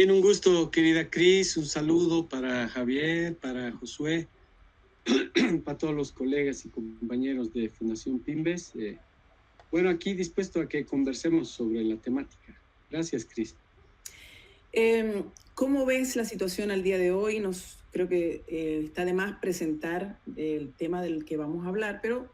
Bien, un gusto, querida Cris. Un saludo para Javier, para Josué, para todos los colegas y compañeros de Fundación Pimbes. Bueno, aquí dispuesto a que conversemos sobre la temática. Gracias, Cris. ¿Cómo ves la situación al día de hoy? Creo que está de más presentar el tema del que vamos a hablar, pero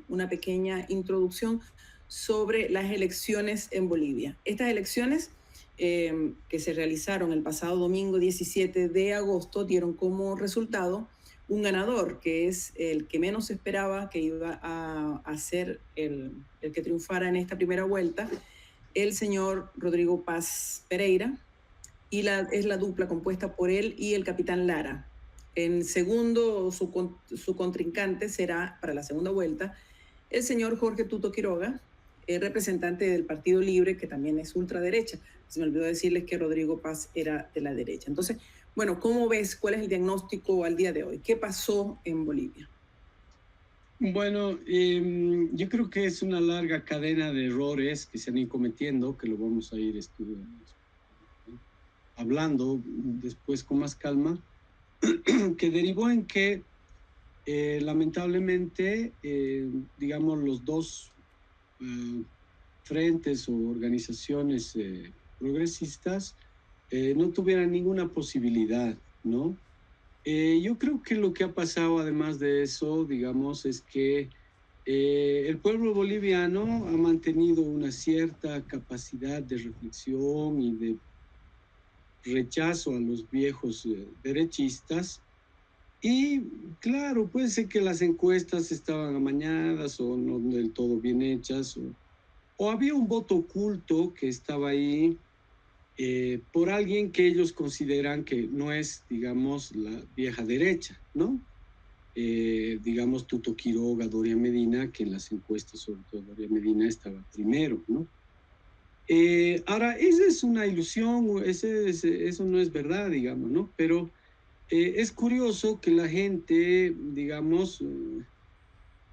una pequeña introducción sobre las elecciones en Bolivia. Estas elecciones que se realizaron el pasado domingo 17 de agosto dieron como resultado un ganador, que es el que menos esperaba que iba a ser el que triunfara en esta primera vuelta, el señor Rodrigo Paz Pereira, y es la dupla compuesta por él y el capitán Lara. En segundo, su contrincante será, para la segunda vuelta, el señor Jorge Tuto Quiroga, representante del Partido Libre, que también es ultraderecha. Se me olvidó decirles que Rodrigo Paz era de la derecha. Entonces, bueno, ¿cómo ves? ¿Cuál es el diagnóstico al día de hoy? ¿Qué pasó en Bolivia? Bueno, yo creo que es una larga cadena de errores que se han ido cometiendo, que lo vamos a ir hablando después con más calma, que derivó en que lamentablemente, digamos, los dos frentes o organizaciones progresistas no tuvieran ninguna posibilidad, ¿no? Yo creo que lo que ha pasado, además de eso, digamos, es que el pueblo boliviano ha mantenido una cierta capacidad de reflexión y de rechazo a los viejos derechistas. Y claro, puede ser que las encuestas estaban amañadas o no del todo bien hechas, o había un voto oculto que estaba ahí por alguien que ellos consideran que no es, digamos, la vieja derecha, ¿no? Digamos, Tuto Quiroga, Doria Medina, que en las encuestas, sobre todo Doria Medina, estaba primero, ¿no? Ahora, esa es una ilusión, eso no es verdad, digamos, ¿no? Pero es curioso que la gente, digamos,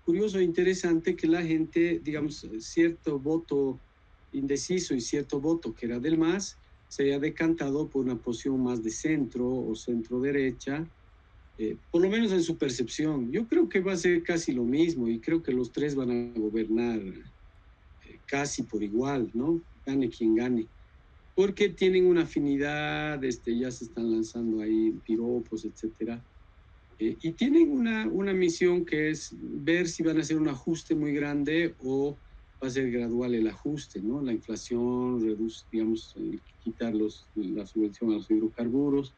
curioso e interesante que la gente, digamos, cierto voto indeciso y cierto voto que era del MAS, se haya decantado por una posición más de centro o centro derecha, por lo menos en su percepción. Yo creo que va a ser casi lo mismo y creo que los tres van a gobernar casi por igual, ¿no? Gane quien gane. Porque tienen una afinidad, ya se están lanzando ahí piropos, etcétera. Y tienen una misión que es ver si van a hacer un ajuste muy grande o va a ser gradual el ajuste, ¿no? La inflación, digamos, quitar la subvención a los hidrocarburos.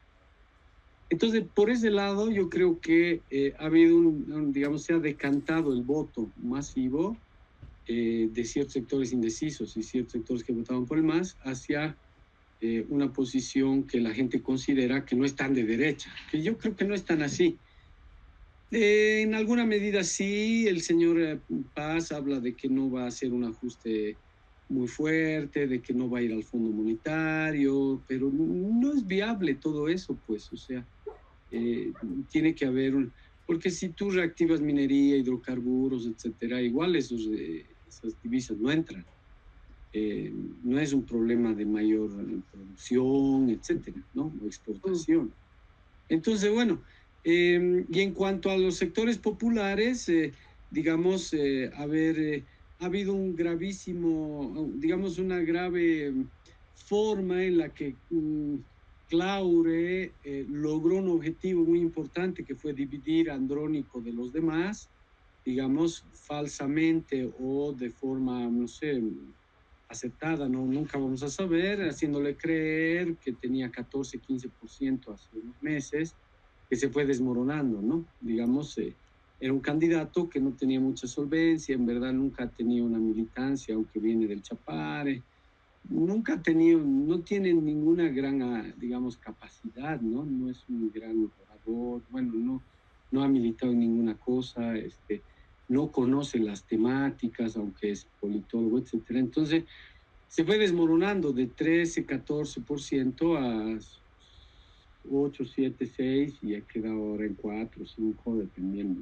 Entonces, por ese lado, yo creo que ha habido digamos, se ha decantado el voto masivo de ciertos sectores indecisos y ciertos sectores que votaban por el MAS hacia una posición que la gente considera que no es tan de derecha, que yo creo que no es tan así. En alguna medida sí, el señor Paz habla de que no va a hacer un ajuste muy fuerte, de que no va a ir al Fondo Monetario, pero no es viable todo eso, pues, o sea, tiene que haber porque si tú reactivas minería, hidrocarburos, etcétera, igual esas divisas no entran. No es un problema de mayor producción, etcétera, ¿no? O exportación. Entonces, bueno, y en cuanto a los sectores populares, digamos, ha habido un gravísimo, digamos, una grave forma en la que Claure logró un objetivo muy importante que fue dividir a Andrónico de los demás, digamos, falsamente o de forma, no sé, aceptada, no, nunca vamos a saber, haciéndole creer que tenía 14, 15% hace unos meses, que se fue desmoronando, ¿no? Digamos, era un candidato que no tenía mucha solvencia, en verdad nunca ha tenido una militancia, aunque viene del Chapare, nunca ha tenido, no tiene ninguna gran, digamos, capacidad, ¿no? No es un gran orador, bueno, no ha militado en ninguna cosa, no conoce las temáticas, aunque es politólogo, etcétera. Entonces, se fue desmoronando de 13, 14% a 8, 7, 6 y ha quedado ahora en 4, 5, dependiendo.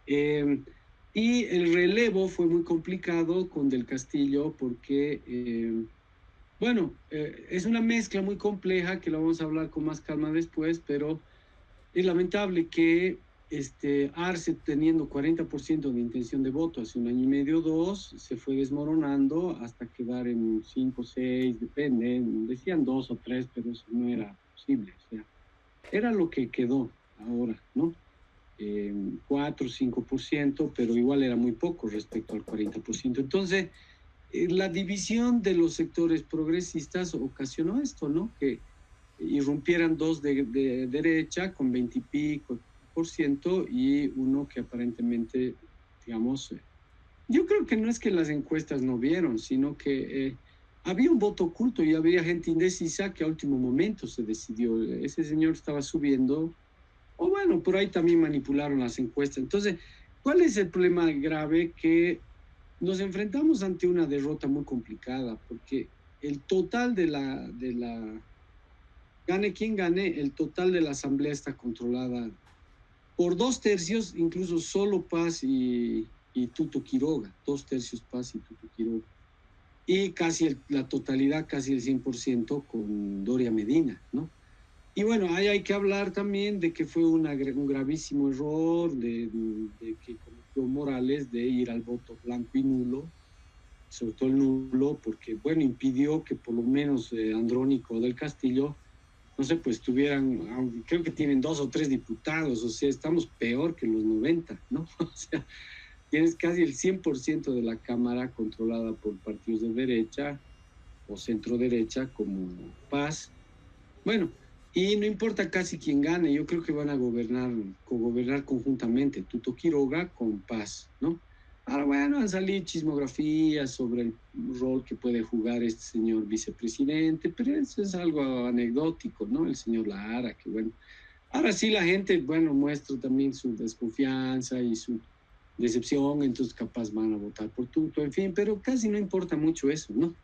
Y el relevo fue muy complicado con Del Castillo porque Bueno, es una mezcla muy compleja que lo vamos a hablar con más calma después, pero es lamentable que Arce, teniendo 40% de intención de voto hace un año y medio, dos, se fue desmoronando hasta quedar en 5, 6, depende, decían 2 o 3, pero eso no era posible, o sea, era lo que quedó ahora, ¿no? 4 o 5%, pero igual era muy poco respecto al 40%. Entonces, la división de los sectores progresistas ocasionó esto, ¿no? Que irrumpieran dos de derecha con 20 y pico por ciento y uno que aparentemente, digamos, yo creo que no es que las encuestas no vieron, sino que había un voto oculto y había gente indecisa que a último momento se decidió. Ese señor estaba subiendo, o bueno, por ahí también manipularon las encuestas. Entonces, ¿cuál es el problema grave? Que nos enfrentamos ante una derrota muy complicada, porque el total gane quien gane, el total de la asamblea está controlada por 2 tercios, incluso solo Paz y Tuto Quiroga, 2 tercios Paz y Tuto Quiroga. Y casi la totalidad, casi el 100% con Doria Medina, ¿no? Y bueno, ahí hay que hablar también de que fue un gravísimo error de que cometió Morales de ir al voto blanco y nulo, sobre todo el nulo, porque, bueno, impidió que por lo menos Andrónico del Castillo, no sé, pues tuvieran, creo que tienen 2 o 3 diputados, o sea, estamos peor que los 90, ¿no? O sea, tienes casi el 100% de la Cámara controlada por partidos de derecha o centro derecha como Paz. Bueno, y no importa casi quién gane, yo creo que van a cogobernar conjuntamente, Tuto Quiroga con Paz, ¿no? Ahora, bueno, han salido chismografías sobre el rol que puede jugar este señor vicepresidente, pero eso es algo anecdótico, ¿no? El señor Lara, que bueno. Ahora sí la gente, bueno, muestra también su desconfianza y su decepción, entonces capaz van a votar por Tuto, en fin, pero casi no importa mucho eso, ¿no?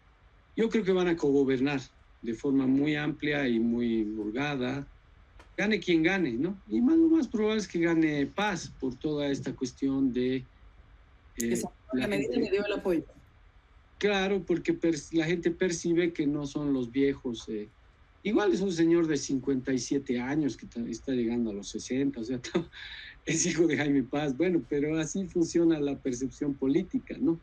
Yo creo que van a cogobernar de forma muy amplia y muy holgada, gane quien gane, ¿no? Y lo más probable es que gane Paz por toda esta cuestión de la La medida le gente, dio el apoyo. claro, porque la gente percibe que no son los viejos. Igual es un señor de 57 años que está llegando a los 60, o sea, es hijo de Jaime Paz. Bueno, pero así funciona la percepción política, ¿no?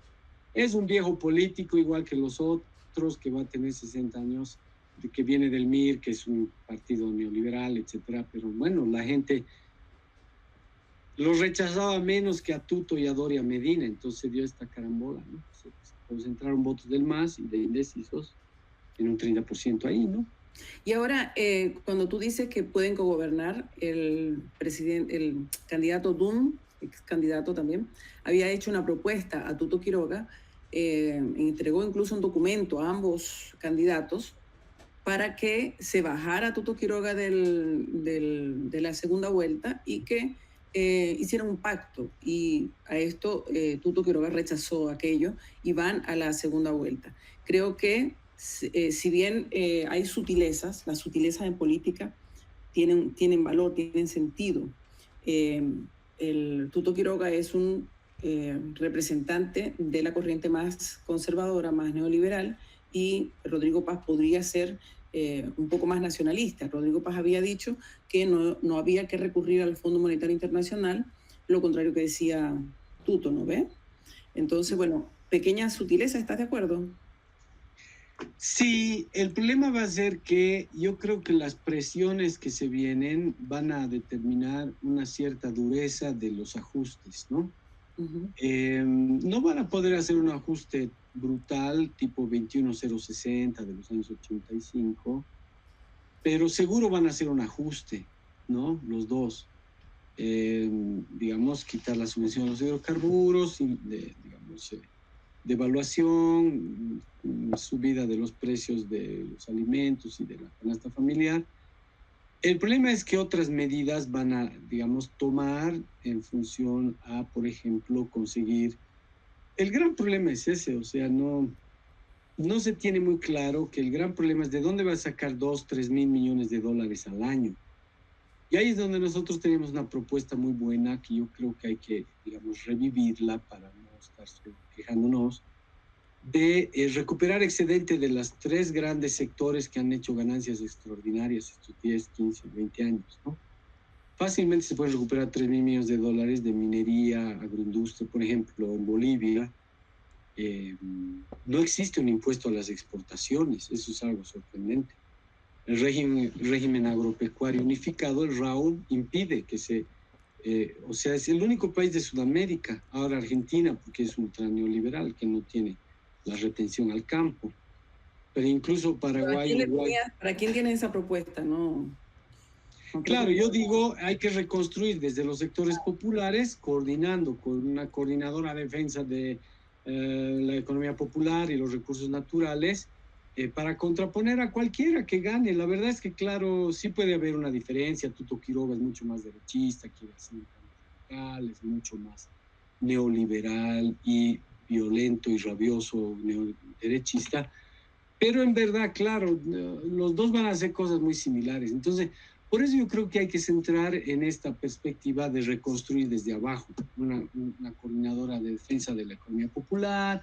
Es un viejo político igual que los otros, que va a tener 60 años, que viene del MIR, que es un partido neoliberal, etcétera. Pero bueno, la gente los rechazaba menos que a Tuto y a Doria Medina, entonces se dio esta carambola, ¿no? Se concentraron votos del MAS y de indecisos en un 30% ahí, ¿no? Y ahora, cuando tú dices que pueden cogobernar, el candidato Dunn, ex candidato también, había hecho una propuesta a Tuto Quiroga, entregó incluso un documento a ambos candidatos para que se bajara Tuto Quiroga de la segunda vuelta y que hicieran un pacto. Y a esto Tuto Quiroga rechazó aquello y van a la segunda vuelta. Creo que si bien hay sutilezas, las sutilezas en política tienen valor, tienen sentido. Eh, el Tuto Quiroga es un representante de la corriente más conservadora, más neoliberal, y Rodrigo Paz podría ser un poco más nacionalista. Rodrigo Paz había dicho que no había que recurrir al Fondo Monetario Internacional, lo contrario que decía Tuto, ¿no ve? Entonces, bueno, pequeña sutileza, ¿estás de acuerdo? Sí, el problema va a ser que yo creo que las presiones que se vienen van a determinar una cierta dureza de los ajustes, ¿no? No van a poder hacer un ajuste brutal tipo 21060 de los años 85, pero seguro van a hacer un ajuste, ¿no? Los dos. Digamos, quitar la subvención a los hidrocarburos, y digamos, devaluación, subida de los precios de los alimentos y de la canasta familiar. El problema es que otras medidas van a, digamos, tomar en función a, por ejemplo, conseguir. El gran problema es ese, o sea, no se tiene muy claro que el gran problema es de dónde va a sacar 2, 3 mil millones de dólares al año. Y ahí es donde nosotros tenemos una propuesta muy buena que yo creo que hay que, digamos, revivirla para no estar solo quejándonos. de recuperar excedente de las tres grandes sectores que han hecho ganancias extraordinarias estos 10, 15, 20 años, ¿no? Fácilmente se pueden recuperar 3.000 millones de dólares de minería, agroindustria, por ejemplo, en Bolivia. No existe un impuesto a las exportaciones, eso es algo sorprendente. El régimen agropecuario unificado, el RAU, impide que se... o sea, es el único país de Sudamérica, ahora Argentina, porque es ultra neoliberal, que no tiene la retención al campo. Pero incluso Paraguay, Uruguay... ¿Para quién tiene esa propuesta? No. Claro, yo digo, hay que reconstruir desde los sectores populares, coordinando con una coordinadora de defensa de la economía popular y los recursos naturales, para contraponer a cualquiera que gane. La verdad es que, claro, sí puede haber una diferencia. Tuto Quiroga es mucho más derechista, quiere hacer un cambio radical, es mucho más neoliberal y violento y rabioso derechista. Pero en verdad, claro, los dos van a hacer cosas muy similares. Entonces, por eso yo creo que hay que centrar en esta perspectiva de reconstruir desde abajo una coordinadora de defensa de la economía popular,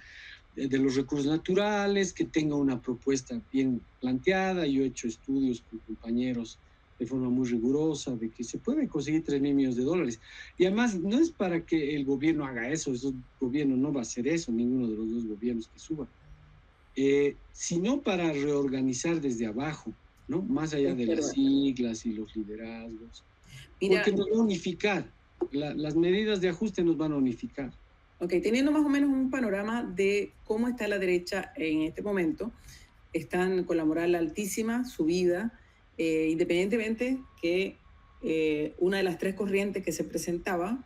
de los recursos naturales, que tenga una propuesta bien planteada. Yo he hecho estudios con compañeros de forma muy rigurosa de que se pueden conseguir 3.000 millones de dólares. Y además, no es para que el gobierno haga eso, el gobierno no va a hacer eso, ninguno de los dos gobiernos que suban, sino para reorganizar desde abajo, ¿no? Más allá de las siglas y los liderazgos. Mira, porque nos va a unificar, las medidas de ajuste nos van a unificar. Ok, teniendo más o menos un panorama de cómo está la derecha en este momento, están con la moral altísima, subida, independientemente que una de las tres corrientes que se presentaba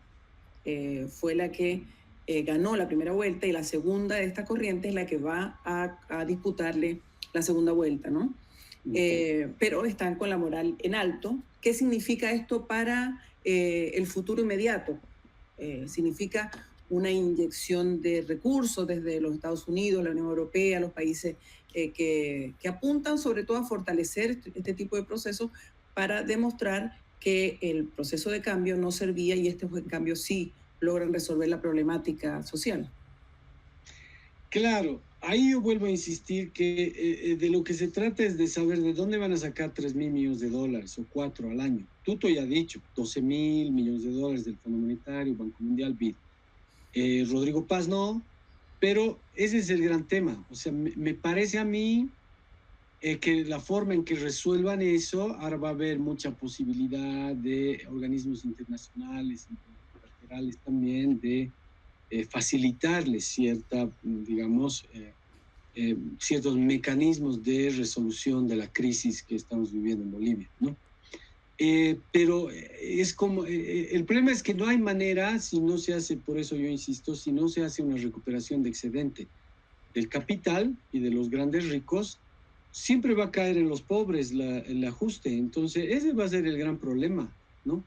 fue la que ganó la primera vuelta, y la segunda de esta corriente es la que va a disputarle la segunda vuelta, ¿no? Pero están con la moral en alto. ¿Qué significa esto para el futuro inmediato? Significa una inyección de recursos desde los Estados Unidos, la Unión Europea, los países que apuntan sobre todo a fortalecer este tipo de procesos para demostrar que el proceso de cambio no servía y este cambio sí logran resolver la problemática social. Claro, ahí yo vuelvo a insistir que de lo que se trata es de saber de dónde van a sacar 3.000 millones de dólares o 4 al año. Tuto ya ha dicho, 12.000 millones de dólares del Fondo Monetario, Banco Mundial, BID. Rodrigo Paz no, pero ese es el gran tema. O sea, me parece a mí que la forma en que resuelvan eso, ahora va a haber mucha posibilidad de organismos internacionales, internacionales también, de facilitarles cierta, digamos, ciertos mecanismos de resolución de la crisis que estamos viviendo en Bolivia, ¿no? Pero es como, el problema es que no hay manera, si no se hace, por eso yo insisto, si no se hace una recuperación de excedente del capital y de los grandes ricos, siempre va a caer en los pobres el ajuste. Entonces, ese va a ser el gran problema, ¿no?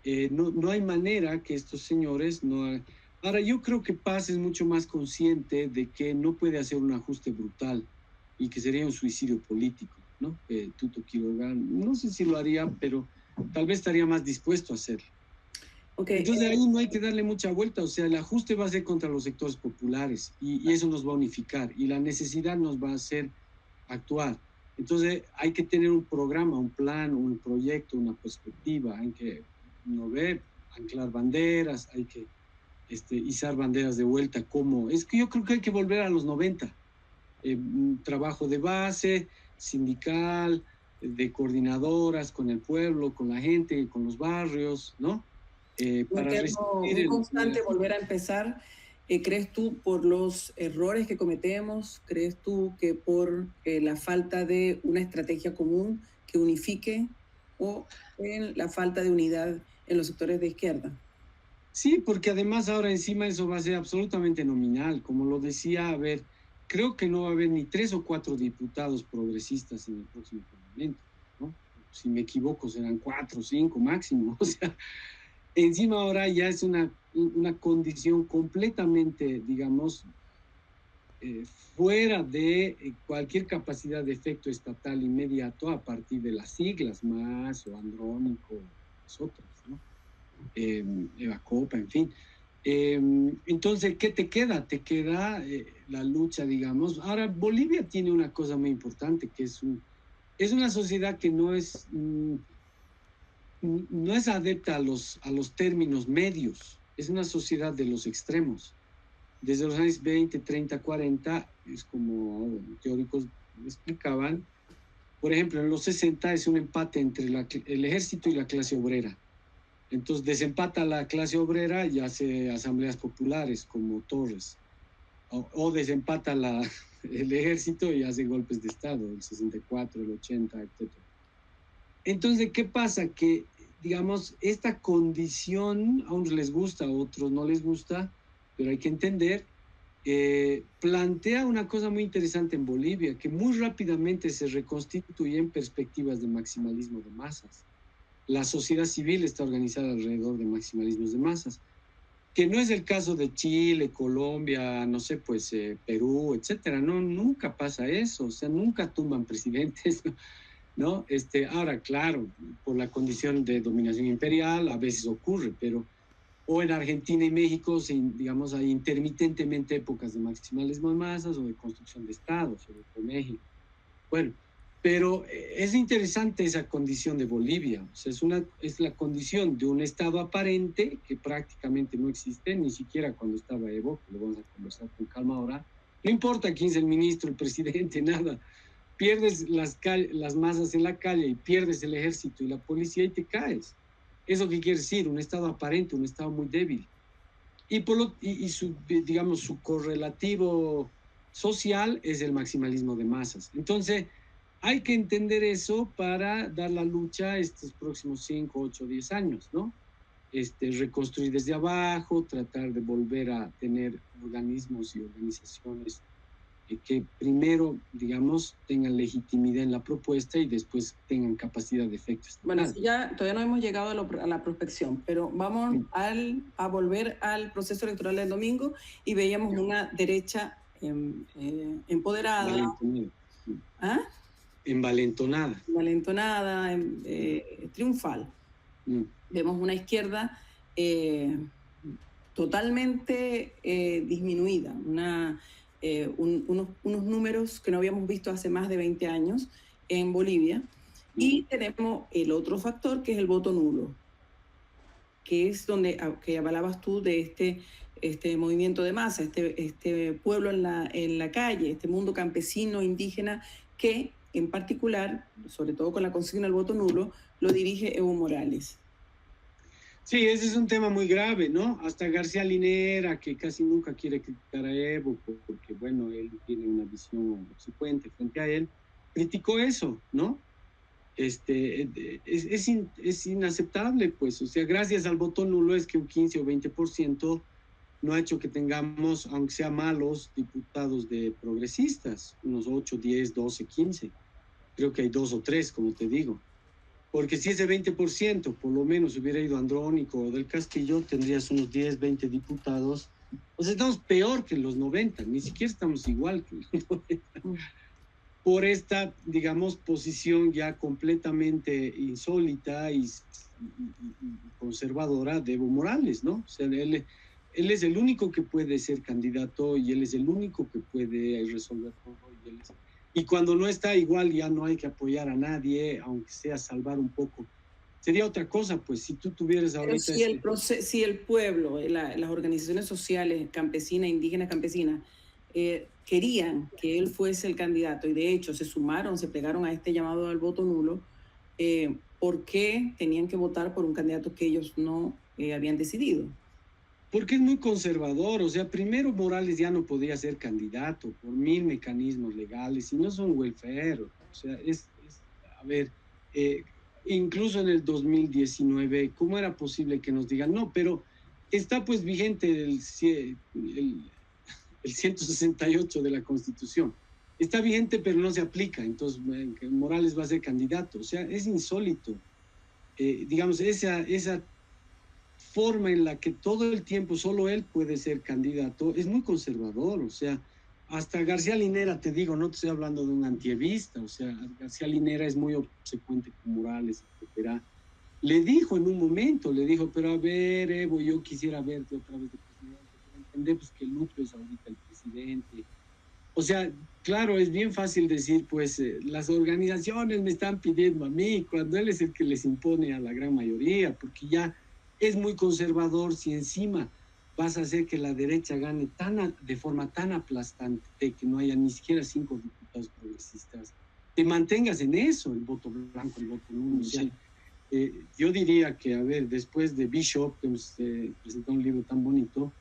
No hay manera que estos señores no... Ahora, yo creo que Paz es mucho más consciente de que no puede hacer un ajuste brutal y que sería un suicidio político, ¿no? Tuto Quiroga, no sé si lo haría, pero tal vez estaría más dispuesto a hacerlo. Okay. Entonces ahí no hay que darle mucha vuelta, o sea, el ajuste va a ser contra los sectores populares y eso nos va a unificar y la necesidad nos va a hacer actuar. Entonces hay que tener un programa, un plan, un proyecto, una perspectiva, hay que no ver, anclar banderas, hay que izar banderas de vuelta, como es que yo creo que hay que volver a los 90, trabajo de base, sindical, de coordinadoras con el pueblo, con la gente, con los barrios, ¿no? Para un constante volver a empezar. ¿Crees tú por los errores que cometemos? ¿Crees tú que por la falta de una estrategia común que unifique o en la falta de unidad en los sectores de izquierda? Sí, porque además ahora encima eso va a ser absolutamente nominal. Como lo decía, a ver, creo que no va a haber ni 3 o 4 diputados progresistas en el próximo parlamento, ¿no? Si me equivoco serán 4 o 5 máximo. O sea, encima ahora ya es una condición completamente, digamos, fuera de cualquier capacidad de efecto estatal inmediato a partir de las siglas más o Andrónico, las otras, ¿no? Evacopa, en fin. Entonces, ¿qué te queda? Te queda la lucha, digamos. Ahora, Bolivia tiene una cosa muy importante, que es una sociedad que no es adepta a los términos medios, es una sociedad de los extremos. Desde los años 20, 30, 40, es como teóricos explicaban, por ejemplo, en los 60 es un empate entre el ejército y la clase obrera. Entonces desempata la clase obrera y hace asambleas populares como Torres, o desempata el ejército y hace golpes de Estado, el 64, el 80, etc. Entonces, ¿qué pasa? Que, digamos, esta condición a unos les gusta, a otros no les gusta, pero hay que entender, plantea una cosa muy interesante en Bolivia, que muy rápidamente se reconstituyen perspectivas de maximalismo de masas. La sociedad civil está organizada alrededor de maximalismos de masas, que no es el caso de Chile, Colombia, no sé, pues Perú, etcétera. No, nunca pasa eso, o sea, nunca tumban presidentes, ¿no? Ahora, claro, por la condición de dominación imperial a veces ocurre, pero o en Argentina y México, digamos, hay intermitentemente épocas de maximalismo de masas o de construcción de Estado, sobre todo México. Bueno, pero es interesante esa condición de Bolivia, o sea, es la condición de un Estado aparente que prácticamente no existe, ni siquiera cuando estaba Evo, que lo vamos a conversar con calma ahora. No importa quién es el ministro, el presidente, nada. Pierdes las masas en la calle y pierdes el ejército y la policía y te caes. ¿Eso qué quiere decir? Un Estado aparente, un Estado muy débil. Y su, digamos, su correlativo social es el maximalismo de masas. Entonces, hay que entender eso para dar la lucha estos próximos 5, 8, 10 años, ¿no? Reconstruir desde abajo, tratar de volver a tener organismos y organizaciones que primero, digamos, tengan legitimidad en la propuesta y después tengan capacidad de efecto estatal. Bueno, ya todavía no hemos llegado a la prospección, pero vamos a volver al proceso electoral del domingo y veíamos una derecha empoderada. Envalentonada. ¿Ah? Envalentonada. Envalentonada, triunfal. Vemos una izquierda totalmente disminuida, unos números que no habíamos visto hace más de 20 años en Bolivia. Y tenemos el otro factor, que es el voto nulo, que es donde que hablabas tú de este movimiento de masa, este pueblo en la calle, este mundo campesino, indígena, que en particular, sobre todo con la consigna del voto nulo, lo dirige Evo Morales. Sí, ese es un tema muy grave, ¿no? Hasta García Linera, que casi nunca quiere criticar a Evo, porque, bueno, él tiene una visión subsecuente frente a él, criticó eso, ¿no? Es inaceptable, pues, o sea, gracias al voto nulo es que un 15 o 20% no ha hecho que tengamos, aunque sea malos, diputados de progresistas, unos 8, 10, 12, 15. Creo que hay 2 o 3, como te digo. Porque si ese 20% por lo menos hubiera ido Andrónico o del Castillo, tendrías unos 10, 20 diputados. O sea, estamos peor que en los 90, ni siquiera estamos igual que en los 90. Por esta, digamos, posición ya completamente insólita y conservadora de Evo Morales, ¿no? O sea, él es el único que puede ser candidato y él es el único que puede resolver todo. Y cuando no está igual ya no hay que apoyar a nadie, aunque sea salvar un poco. Sería otra cosa, pues, si tú tuvieras ahorita... Pero si el pueblo, las organizaciones sociales, campesinas, indígenas, campesinas, querían que él fuese el candidato y de hecho se sumaron, se pegaron a este llamado al voto nulo, ¿por qué tenían que votar por un candidato que ellos no habían decidido? Porque es muy conservador, o sea, primero Morales ya no podía ser candidato por 1000 mecanismos legales y no son welfare, o sea, a ver, incluso en el 2019, ¿cómo era posible que nos digan, no, pero está pues vigente el 168 de la Constitución, está vigente pero no se aplica, entonces Morales va a ser candidato, o sea, es insólito, digamos, esa forma en la que todo el tiempo solo él puede ser candidato es muy conservador, o sea, hasta García Linera, te digo, no te estoy hablando de un antievista, o sea, García Linera es muy obsecuente con Morales, etcétera. Le dijo en un momento, pero a ver, Evo, yo quisiera verte otra vez de entendemos que el núcleo es ahorita el presidente. O sea, claro, es bien fácil decir, pues, las organizaciones me están pidiendo a mí, cuando él es el que les impone a la gran mayoría, porque ya es muy conservador si encima vas a hacer que la derecha gane de forma tan aplastante que no haya ni siquiera 5 diputados progresistas, te mantengas en eso, el voto blanco, el voto nulo. O sea, yo diría que, a ver, después de Bishop, que presentó un libro tan bonito,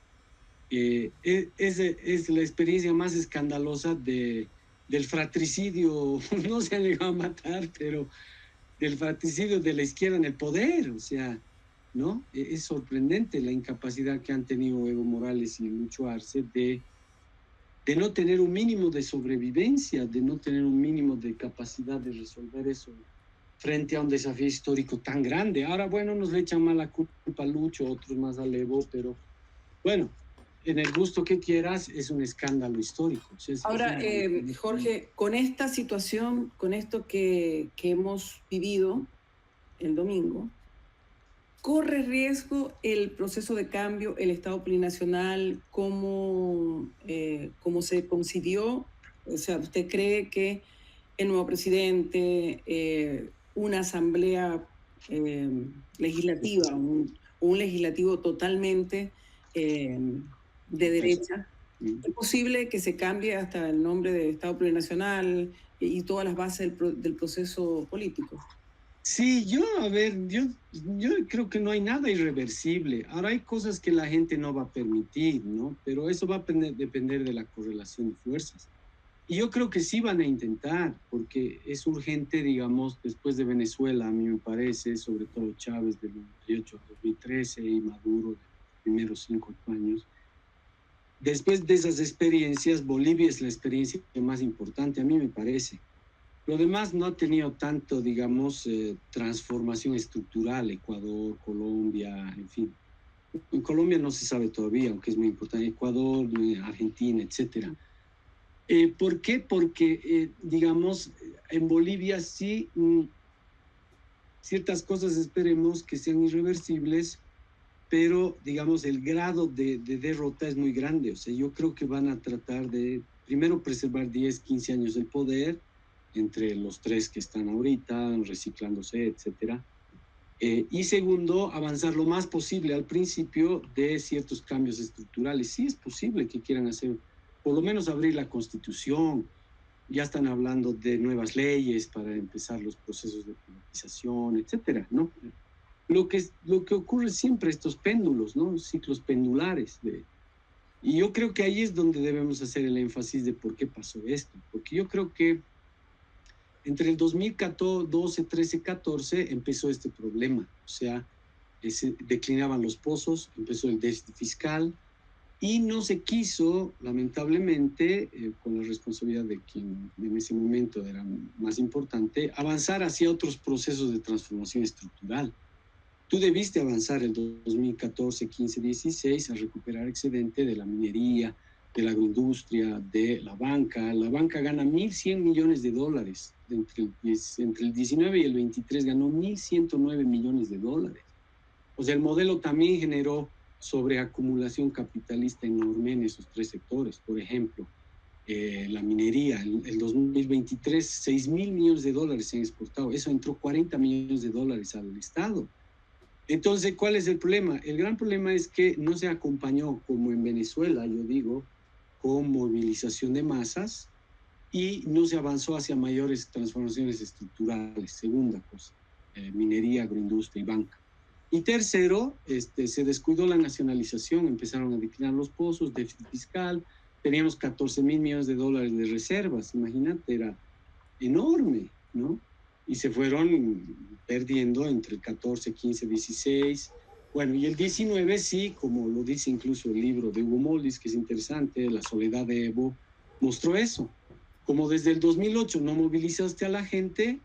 es la experiencia más escandalosa del fratricidio, no se han llegado a matar, pero del fratricidio de la izquierda en el poder, o sea, ¿no? Es sorprendente la incapacidad que han tenido Evo Morales y Lucho Arce de no tener un mínimo de sobrevivencia, de no tener un mínimo de capacidad de resolver eso frente a un desafío histórico tan grande. Ahora, bueno, nos le echan más la culpa a Lucho, otros más a Evo, pero bueno, en el gusto que quieras, es un escándalo histórico. O sea, Ahora, Jorge, con esta situación, con esto que hemos vivido el domingo, ¿corre riesgo el proceso de cambio, el Estado plurinacional, cómo se concibió? O sea, ¿usted cree que el nuevo presidente, una asamblea legislativa, un legislativo totalmente de derecha, es posible que se cambie hasta el nombre de Estado plurinacional y todas las bases del proceso político? Sí, yo creo que no hay nada irreversible. Ahora hay cosas que la gente no va a permitir, ¿no? Pero eso va a depender de la correlación de fuerzas. Y yo creo que sí van a intentar, porque es urgente, digamos, después de Venezuela, a mí me parece, sobre todo Chávez del 98 al 2013 y Maduro de los primeros 5 años. Después de esas experiencias, Bolivia es la experiencia más importante, a mí me parece. Lo demás no ha tenido tanto, digamos, transformación estructural, Ecuador, Colombia, en fin. En Colombia no se sabe todavía, aunque es muy importante, Ecuador, Argentina, etcétera. ¿Por qué? Porque, digamos, en Bolivia sí, ciertas cosas esperemos que sean irreversibles, pero, digamos, el grado de derrota es muy grande. O sea, yo creo que van a tratar de, primero, preservar 10, 15 años del poder, entre los 3 que están ahorita, reciclándose, etcétera. Y segundo, avanzar lo más posible al principio de ciertos cambios estructurales. Sí es posible que quieran hacer, por lo menos abrir la Constitución. Ya están hablando de nuevas leyes para empezar los procesos de privatización, etcétera, ¿no? Lo que ocurre siempre, estos péndulos, ¿no? Ciclos pendulares. Y yo creo que ahí es donde debemos hacer el énfasis de por qué pasó esto. Porque yo creo que entre el 2012, 13, 14 empezó este problema. O sea, declinaban los pozos, empezó el déficit fiscal y no se quiso, lamentablemente, con la responsabilidad de quien en ese momento era más importante, avanzar hacia otros procesos de transformación estructural. Tú debiste avanzar el 2014, 15, 16 a recuperar excedente de la minería, de la agroindustria, de la banca. La banca gana $1.100 millones. Entre el 19 y el 23 ganó $1.109 millones. O sea, el modelo también generó sobreacumulación capitalista enorme en esos 3 sectores. Por ejemplo, la minería, el 2023, $6.000 millones se han exportado. Eso entró $40 millones al Estado. Entonces, ¿cuál es el problema? El gran problema es que no se acompañó, como en Venezuela, yo digo, con movilización de masas y no se avanzó hacia mayores transformaciones estructurales. Segunda cosa, minería, agroindustria y banca. Y tercero, se descuidó la nacionalización, empezaron a declinar los pozos, déficit fiscal, teníamos $14.000 millones de reservas, imagínate, era enorme, ¿no? Y se fueron perdiendo entre el 14, 15, 16. Bueno, y el 19 sí, como lo dice incluso el libro de Hugo Moldis, que es interesante, La soledad de Evo, mostró eso. Como desde el 2008 no movilizaste a la gente,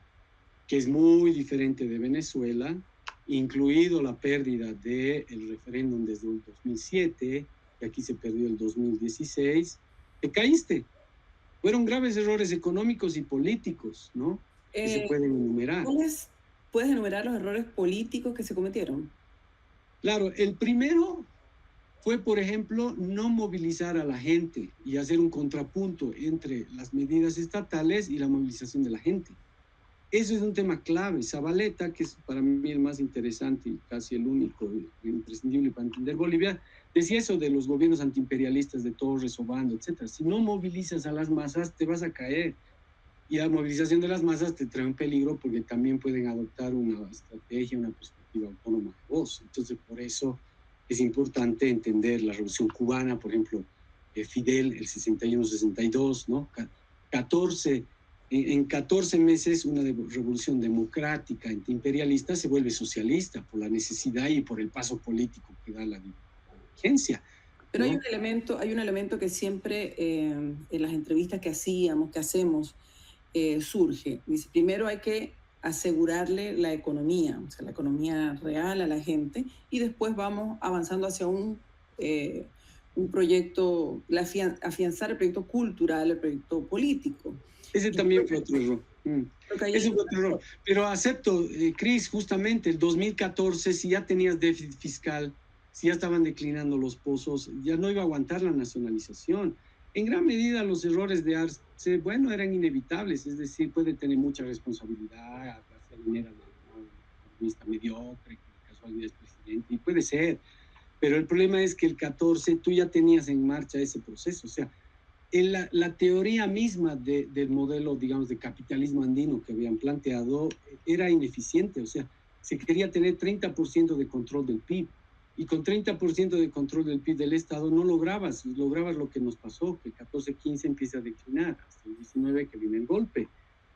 que es muy diferente de Venezuela, incluido la pérdida del referéndum desde el 2007, que aquí se perdió el 2016, te caíste. Fueron graves errores económicos y políticos, ¿no? Que se pueden enumerar. ¿Puedes enumerar los errores políticos que se cometieron? Claro, el primero fue, por ejemplo, no movilizar a la gente y hacer un contrapunto entre las medidas estatales y la movilización de la gente. Eso es un tema clave. Zabaleta, que es para mí el más interesante y casi el único imprescindible para entender Bolivia, decía eso de los gobiernos antiimperialistas de Torres, Obando, etc. Si no movilizas a las masas, te vas a caer. Y la movilización de las masas te trae un peligro porque también pueden adoptar una estrategia, una perspectiva autónoma de voz. Entonces, por eso es importante entender la Revolución Cubana, por ejemplo, Fidel, el 61-62, ¿no? 14 en 14 meses una revolución democrática, antiimperialista, se vuelve socialista por la necesidad y por el paso político que da la vigencia. Pero ¿no? Hay un elemento que siempre en las entrevistas que hacemos, surge. Dice, primero hay que asegurarle la economía, o sea, la economía real a la gente, y después vamos avanzando hacia un proyecto, afianzar el proyecto cultural, el proyecto político. Ese también fue otro error. Ese fue otro error. Pero acepto, Cris, justamente el 2014, si ya tenías déficit fiscal, si ya estaban declinando los pozos, ya no iba a aguantar la nacionalización. En gran medida los errores de Arce, bueno, eran inevitables, es decir, puede tener mucha responsabilidad, la clase minera, un economista mediocre, que casualmente es presidente, y puede ser. Pero el problema es que el 14 tú ya tenías en marcha ese proceso, o sea, la teoría misma del modelo, digamos, de capitalismo andino que habían planteado era ineficiente, o sea, se quería tener 30% de control del PIB, y con 30% de control del PIB del Estado no lograbas lo que nos pasó, que el 14-15 empieza a declinar, hasta el 19 que viene el golpe.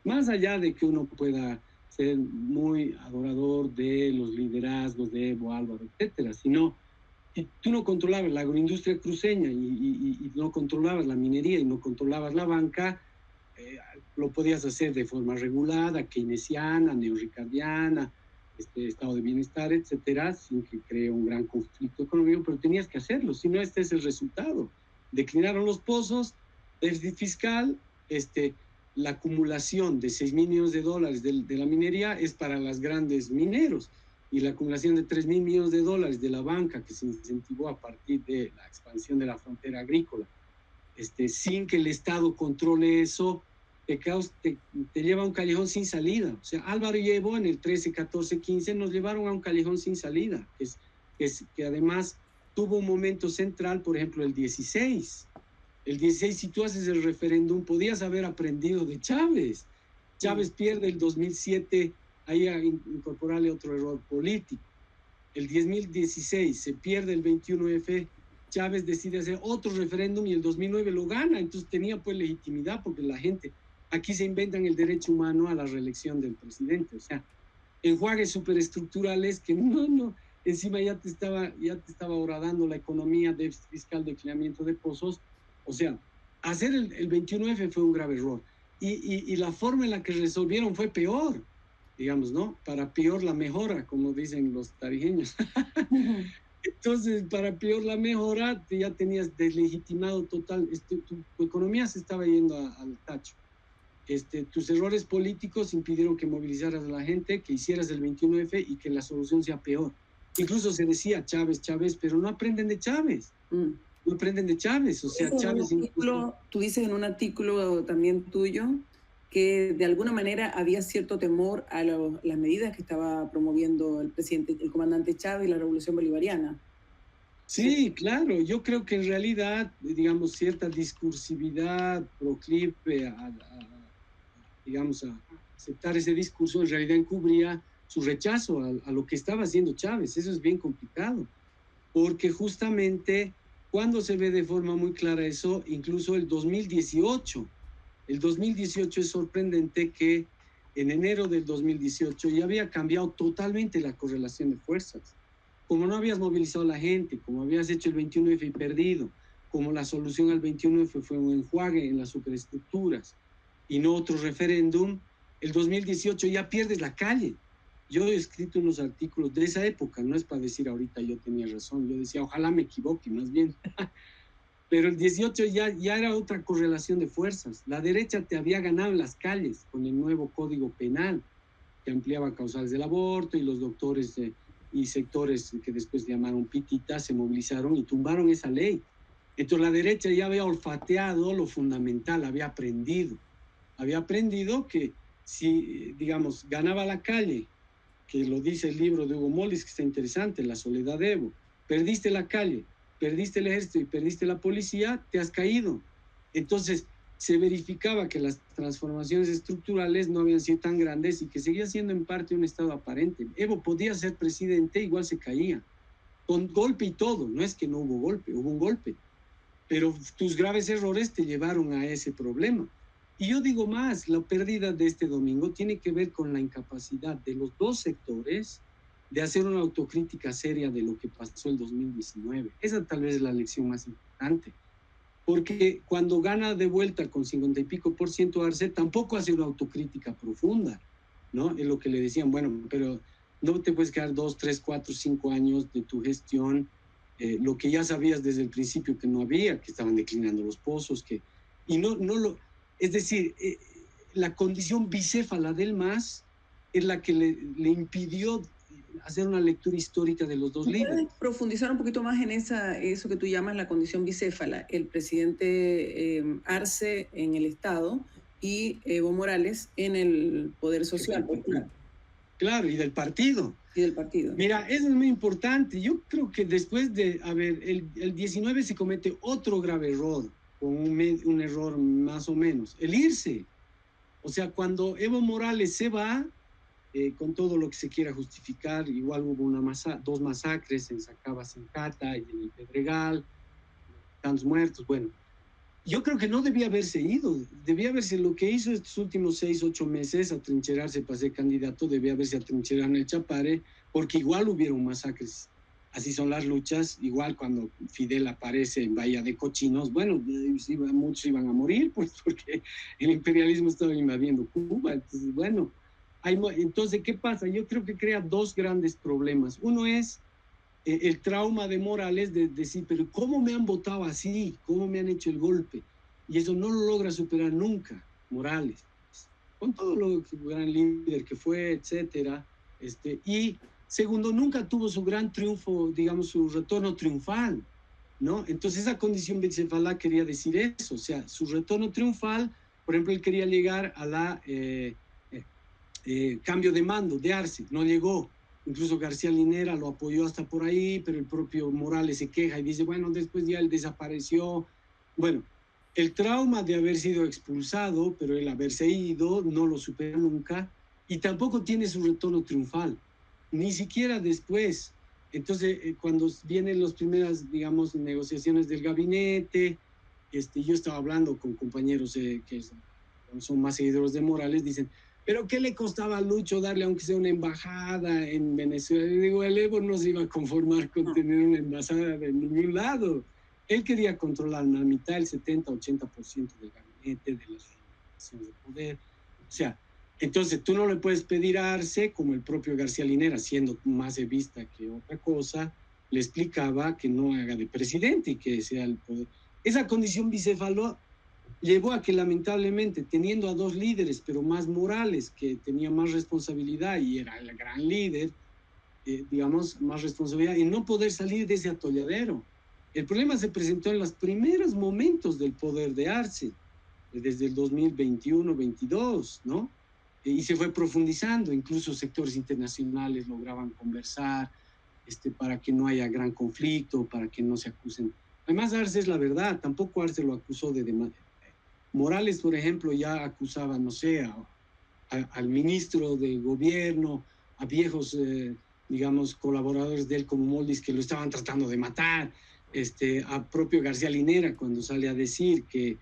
Más allá de que uno pueda ser muy adorador de los liderazgos de Evo, Álvaro, etcétera, sino si tú no controlabas la agroindustria cruceña y no controlabas la minería y no controlabas la banca, lo podías hacer de forma regulada, keynesiana, neorricardiana, estado de bienestar, etcétera, sin que cree un gran conflicto económico, pero tenías que hacerlo, si no, este es el resultado. Declinaron los pozos, déficit fiscal, la acumulación de $6,000 millones de la minería es para los grandes mineros, y la acumulación de $3,000 millones de la banca que se incentivó a partir de la expansión de la frontera agrícola, sin que el Estado controle eso, te lleva a un callejón sin salida. O sea, Álvaro y Evo en el 13, 14, 15 nos llevaron a un callejón sin salida, que además tuvo un momento central, por ejemplo, el 16. El 16, si tú haces el referéndum, podías haber aprendido de Chávez. Chávez pierde el 2007, ahí a incorporarle otro error político. El 2016 se pierde el 21F, Chávez decide hacer otro referéndum y el 2009 lo gana, entonces tenía pues legitimidad porque la gente, aquí se inventan el derecho humano a la reelección del presidente, o sea, enjuagues superestructurales que encima ya te estaba horadando la economía, déficit fiscal, declinamiento de pozos, o sea, hacer el 21F fue un grave error y la forma en la que resolvieron fue peor, digamos, ¿no? Para peor la mejora, como dicen los tarijeños. Entonces, para peor la mejora, ya tenías deslegitimado total, tu economía se estaba yendo al tacho. Tus errores políticos impidieron que movilizaras a la gente, que hicieras el 21F y que la solución sea peor. Incluso se decía Chávez, pero no aprenden de Chávez. No aprenden de Chávez, o sea, Chávez... Tú dices en un artículo también tuyo que de alguna manera había cierto temor a las medidas que estaba promoviendo el comandante Chávez y la revolución bolivariana. Sí, claro, yo creo que en realidad, digamos, cierta discursividad proclive a aceptar ese discurso, en realidad encubría su rechazo a lo que estaba haciendo Chávez. Eso es bien complicado, porque justamente cuando se ve de forma muy clara eso, incluso el 2018 es sorprendente que en enero del 2018 ya había cambiado totalmente la correlación de fuerzas. Como no habías movilizado a la gente, como habías hecho el 21F y perdido, como la solución al 21F fue un enjuague en las superestructuras y no otro referéndum, el 2018 ya pierdes la calle. Yo he escrito unos artículos de esa época, no es para decir ahorita yo tenía razón, yo decía ojalá me equivoque, más bien. Pero el 18 ya era otra correlación de fuerzas. La derecha te había ganado en las calles con el nuevo Código Penal, que ampliaba causales del aborto y los doctores y sectores que después llamaron pititas se movilizaron y tumbaron esa ley. Entonces la derecha ya había olfateado lo fundamental, había aprendido que si, digamos, ganaba la calle, que lo dice el libro de Hugo Mollis, que está interesante, La soledad de Evo, perdiste la calle, perdiste el ejército y perdiste la policía, te has caído. Entonces se verificaba que las transformaciones estructurales no habían sido tan grandes y que seguía siendo en parte un estado aparente. Evo podía ser presidente, igual se caía, con golpe y todo, no es que no hubo golpe, hubo un golpe, pero tus graves errores te llevaron a ese problema. Y yo digo más, la pérdida de este domingo tiene que ver con la incapacidad de los dos sectores de hacer una autocrítica seria de lo que pasó el 2019. Esa tal vez es la lección más importante. Porque cuando gana de vuelta con 50 y pico por ciento Arce, tampoco hace una autocrítica profunda, ¿no? Es lo que le decían, bueno, pero no te puedes quedar 2, 3, 4, 5 años de tu gestión, lo que ya sabías desde el principio que no había, que estaban declinando los pozos, y no lo, es decir, la condición bicéfala del MAS es la que le impidió hacer una lectura histórica de los dos líderes. ¿Puedes profundizar un poquito más en eso que tú llamas la condición bicéfala? El presidente Arce en el Estado y Evo Morales en el Poder Social Popular. Claro, y del partido. Y del partido. Mira, eso es muy importante. Yo creo que después de, a ver, el 19 se comete otro grave error, con un error más o menos, el irse. O sea, cuando Evo Morales se va, con todo lo que se quiera justificar, igual hubo dos masacres en Sacaba-Sencata y en el Pedregal, tantos muertos, bueno. Yo creo que no debía haberse ido, debía haberse lo que hizo estos últimos 6, 8 meses, atrincherarse para ser candidato, debía haberse atrincherado en el Chapare, porque igual hubieron masacres. Así son las luchas, igual cuando Fidel aparece en Bahía de Cochinos, bueno, muchos iban a morir, pues porque el imperialismo estaba invadiendo Cuba. Entonces, bueno, entonces, ¿qué pasa? Yo creo que crea dos grandes problemas. Uno es el trauma de Morales de decir, pero ¿cómo me han votado así? ¿Cómo me han hecho el golpe? Y eso no lo logra superar nunca Morales, con todo lo que gran líder que fue, etcétera. Y segundo, nunca tuvo su gran triunfo, digamos, su retorno triunfal, ¿no? Entonces esa condición bicefala quería decir eso, o sea, su retorno triunfal, por ejemplo, él quería llegar a la cambio de mando de Arce, no llegó. Incluso García Linera lo apoyó hasta por ahí, pero el propio Morales se queja y dice, bueno, después ya él desapareció. Bueno, el trauma de haber sido expulsado, pero el haberse ido, no lo supera nunca, y tampoco tiene su retorno triunfal, ni siquiera después. Entonces, cuando vienen las primeras, digamos, negociaciones del gabinete, yo estaba hablando con compañeros que son más seguidores de Morales, dicen, ¿pero qué le costaba a Lucho darle aunque sea una embajada en Venezuela? Y digo, el Evo no se iba a conformar con tener una embajada de ningún lado. Él quería controlar la mitad, el 70-80% del gabinete, de las relaciones de poder. O sea, entonces tú no le puedes pedir a Arce, como el propio García Linera, siendo más evista que otra cosa, le explicaba que no haga de presidente y que sea el poder. Esa condición bicéfalo llevó a que lamentablemente, teniendo a dos líderes, pero más Morales, que tenía más responsabilidad y era el gran líder, digamos, más responsabilidad, y no poder salir de ese atolladero. El problema se presentó en los primeros momentos del poder de Arce, desde el 2021-22, ¿no? Y se fue profundizando, incluso sectores internacionales lograban conversar para que no haya gran conflicto, para que no se acusen. Además, Arce es la verdad, tampoco Arce lo acusó de Morales, por ejemplo, ya acusaba, no sé, al ministro de gobierno, a viejos, digamos, colaboradores de él como Mollis que lo estaban tratando de matar, a propio García Linera cuando sale a decir que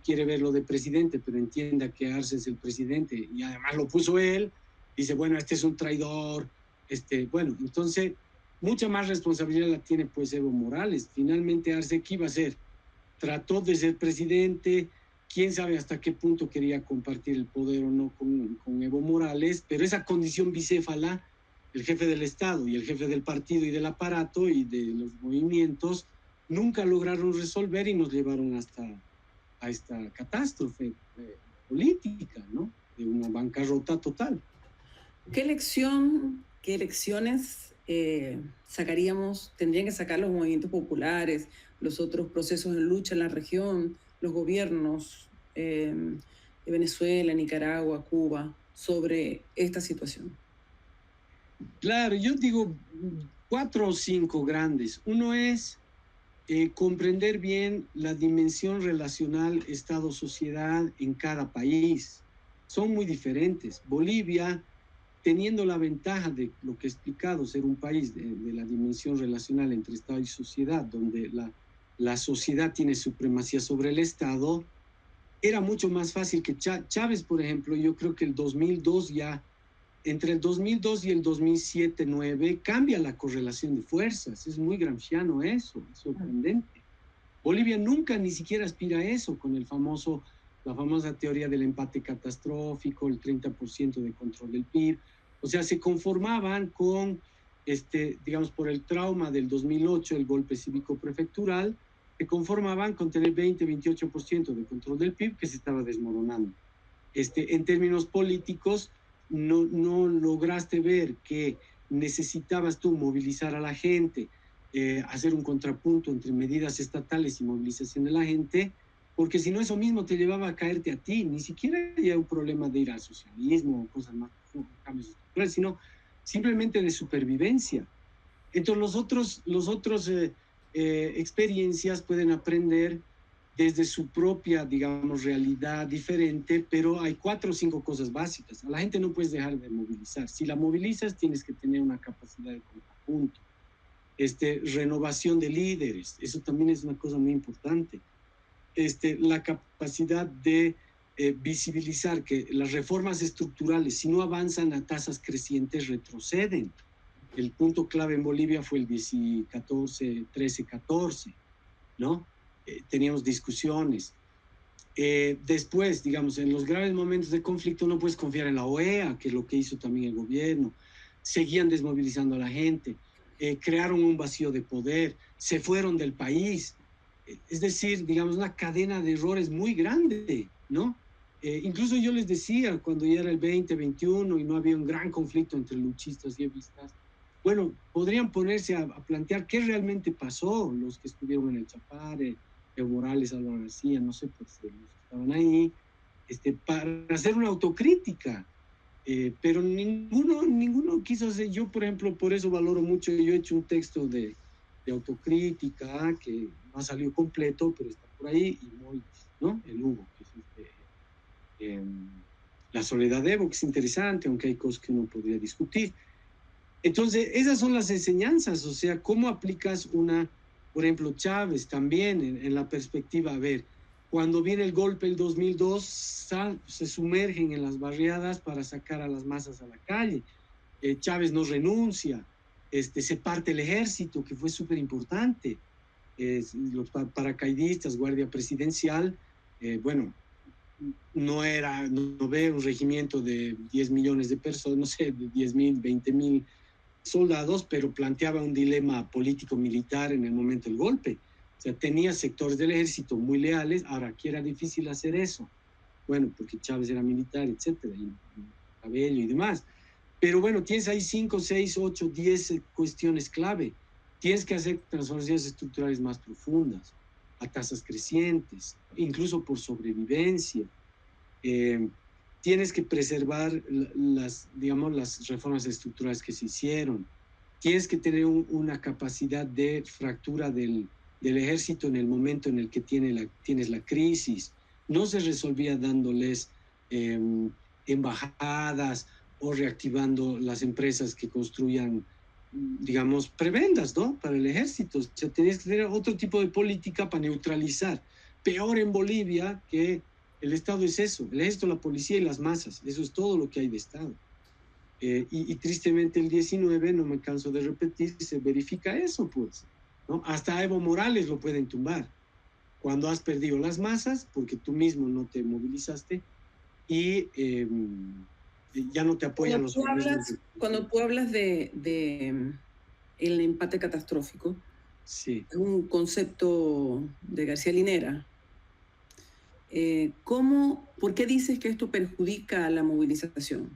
quiere verlo de presidente, pero entienda que Arce es el presidente y además lo puso él, dice, bueno, este es un traidor, bueno, entonces mucha más responsabilidad la tiene pues Evo Morales. Finalmente Arce, ¿qué iba a hacer? Trató de ser presidente, quién sabe hasta qué punto quería compartir el poder o no con Evo Morales, pero esa condición bicéfala, el jefe del Estado y el jefe del partido y del aparato y de los movimientos, nunca lograron resolver y nos llevaron hasta a esta catástrofe política, ¿no? De una bancarrota total. ¿Qué lección ¿qué lecciones sacaríamos, tendrían que sacar los movimientos populares, los otros procesos de lucha en la región, los gobiernos de Venezuela, Nicaragua, Cuba, sobre esta situación? Claro, yo digo 4 o 5 grandes. Uno es comprender bien la dimensión relacional Estado-sociedad en cada país. Son muy diferentes. Bolivia, teniendo la ventaja de lo que he explicado, ser un país de la dimensión relacional entre Estado y sociedad, donde la sociedad tiene supremacía sobre el Estado, era mucho más fácil que Chávez, por ejemplo. Yo creo que el 2002 ya, entre el 2002 y el 2007-2009, cambia la correlación de fuerzas. Es muy gramsciano eso, es sorprendente. Bolivia nunca ni siquiera aspira a eso con la famosa teoría del empate catastrófico, el 30% de control del PIB. O sea, se conformaban con, digamos, por el trauma del 2008, el golpe cívico-prefectural, se conformaban con tener 20-28% de control del PIB que se estaba desmoronando. En términos políticos, no lograste ver que necesitabas tú movilizar a la gente, hacer un contrapunto entre medidas estatales y movilización de la gente, porque si no eso mismo te llevaba a caerte a ti. Ni siquiera había un problema de ir al socialismo o cosas más, cambios estructurales, sino simplemente de supervivencia. Entonces los otros experiencias pueden aprender desde su propia, digamos, realidad diferente, pero hay 4 o 5 cosas básicas. A la gente no puedes dejar de movilizar. Si la movilizas, tienes que tener una capacidad de contrapunto. Renovación de líderes, eso también es una cosa muy importante. La capacidad de visibilizar que las reformas estructurales, si no avanzan a tasas crecientes, retroceden. El punto clave en Bolivia fue el 13-14, ¿no? Teníamos discusiones. Después, digamos, en los graves momentos de conflicto no puedes confiar en la OEA, que es lo que hizo también el gobierno. Seguían desmovilizando a la gente, crearon un vacío de poder, se fueron del país. Es decir, digamos, una cadena de errores muy grande, ¿no? Incluso yo les decía, cuando ya era el 2021 y no había un gran conflicto entre luchistas y evistas, bueno, podrían ponerse a plantear qué realmente pasó, los que estuvieron en el Chapare, Evo Morales, Álvaro García, no sé, pues los que estaban ahí, para hacer una autocrítica. Pero ninguno quiso hacer. Yo, por ejemplo, por eso valoro mucho. Yo he hecho un texto de autocrítica que no ha salido completo, pero está por ahí, y muy, ¿no? El Hugo, que es la soledad de Evo, que es interesante, aunque hay cosas que uno podría discutir. Entonces, esas son las enseñanzas, o sea, cómo aplicas por ejemplo, Chávez también en la perspectiva, a ver, cuando viene el golpe el 2002, se sumergen en las barriadas para sacar a las masas a la calle. Chávez no renuncia, se parte el ejército, que fue súper importante. Los paracaidistas, guardia presidencial, bueno, no ve un regimiento de 10 millones de personas, no sé, de 10,000, 20,000 soldados, pero planteaba un dilema político-militar en el momento del golpe. O sea, tenía sectores del ejército muy leales. Ahora, ¿qué era difícil hacer eso? Bueno, porque Chávez era militar, etcétera, y Cabello y demás. Pero bueno, tienes ahí 5, 6, 8, 10 cuestiones clave. Tienes que hacer transformaciones estructurales más profundas, a tasas crecientes, incluso por sobrevivencia. Tienes que preservar digamos, las reformas estructurales que se hicieron. Tienes que tener una capacidad de fractura del ejército en el momento en el que tienes la crisis. No se resolvía dándoles embajadas o reactivando las empresas que construyan, digamos, prebendas, ¿no? Para el ejército. O sea, tenías que tener otro tipo de política para neutralizar. Peor en Bolivia que el Estado es eso, el ejército, la policía y las masas. Eso es todo lo que hay de Estado. Y tristemente el 19, no me canso de repetir, se verifica eso, pues, ¿no? Hasta Evo Morales lo pueden tumbar cuando has perdido las masas porque tú mismo no te movilizaste y ya no te apoyan los organismos. Cuando tú hablas de el empate catastrófico, sí, es un concepto de García Linera. ¿Por qué dices que esto perjudica a la movilización?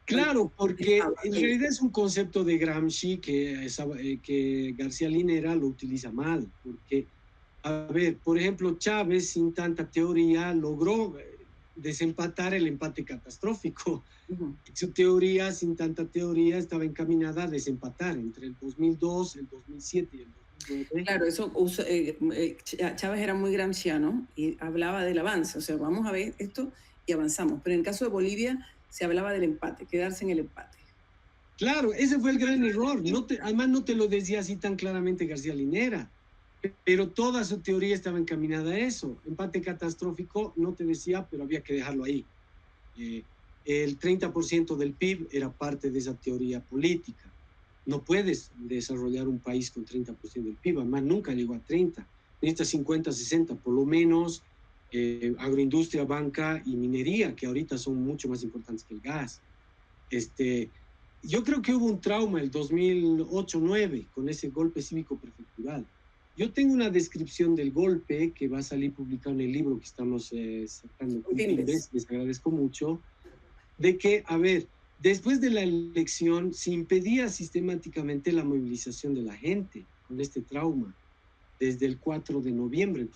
Claro, porque en realidad es un concepto de Gramsci que García Linera lo utiliza mal, porque, a ver, por ejemplo, Chávez sin tanta teoría logró desempatar el empate catastrófico. Su teoría, sin tanta teoría, estaba encaminada a desempatar entre el 2002, el 2007 y el 2009. Claro, Chávez era muy gramsciano y hablaba del avance, o sea, vamos a ver esto y avanzamos. Pero en el caso de Bolivia se hablaba del empate, quedarse en el empate. Claro, ese fue el gran error. Además, no te lo decía así tan claramente García Linera, pero toda su teoría estaba encaminada a eso. Empate catastrófico no te decía, pero había que dejarlo ahí. El 30% del PIB era parte de esa teoría política. No puedes desarrollar un país con 30% del PIB, además nunca llegó a 30, necesitas 50, 60, por lo menos agroindustria, banca y minería, que ahorita son mucho más importantes que el gas. Yo creo que hubo un trauma el 2008-9 con ese golpe cívico prefectural. Yo tengo una descripción del golpe que va a salir publicado en el libro que estamos sacando con Timbes, les agradezco mucho, de que, a ver, después de la elección se impedía sistemáticamente la movilización de la gente con este trauma. Desde el 4 de noviembre,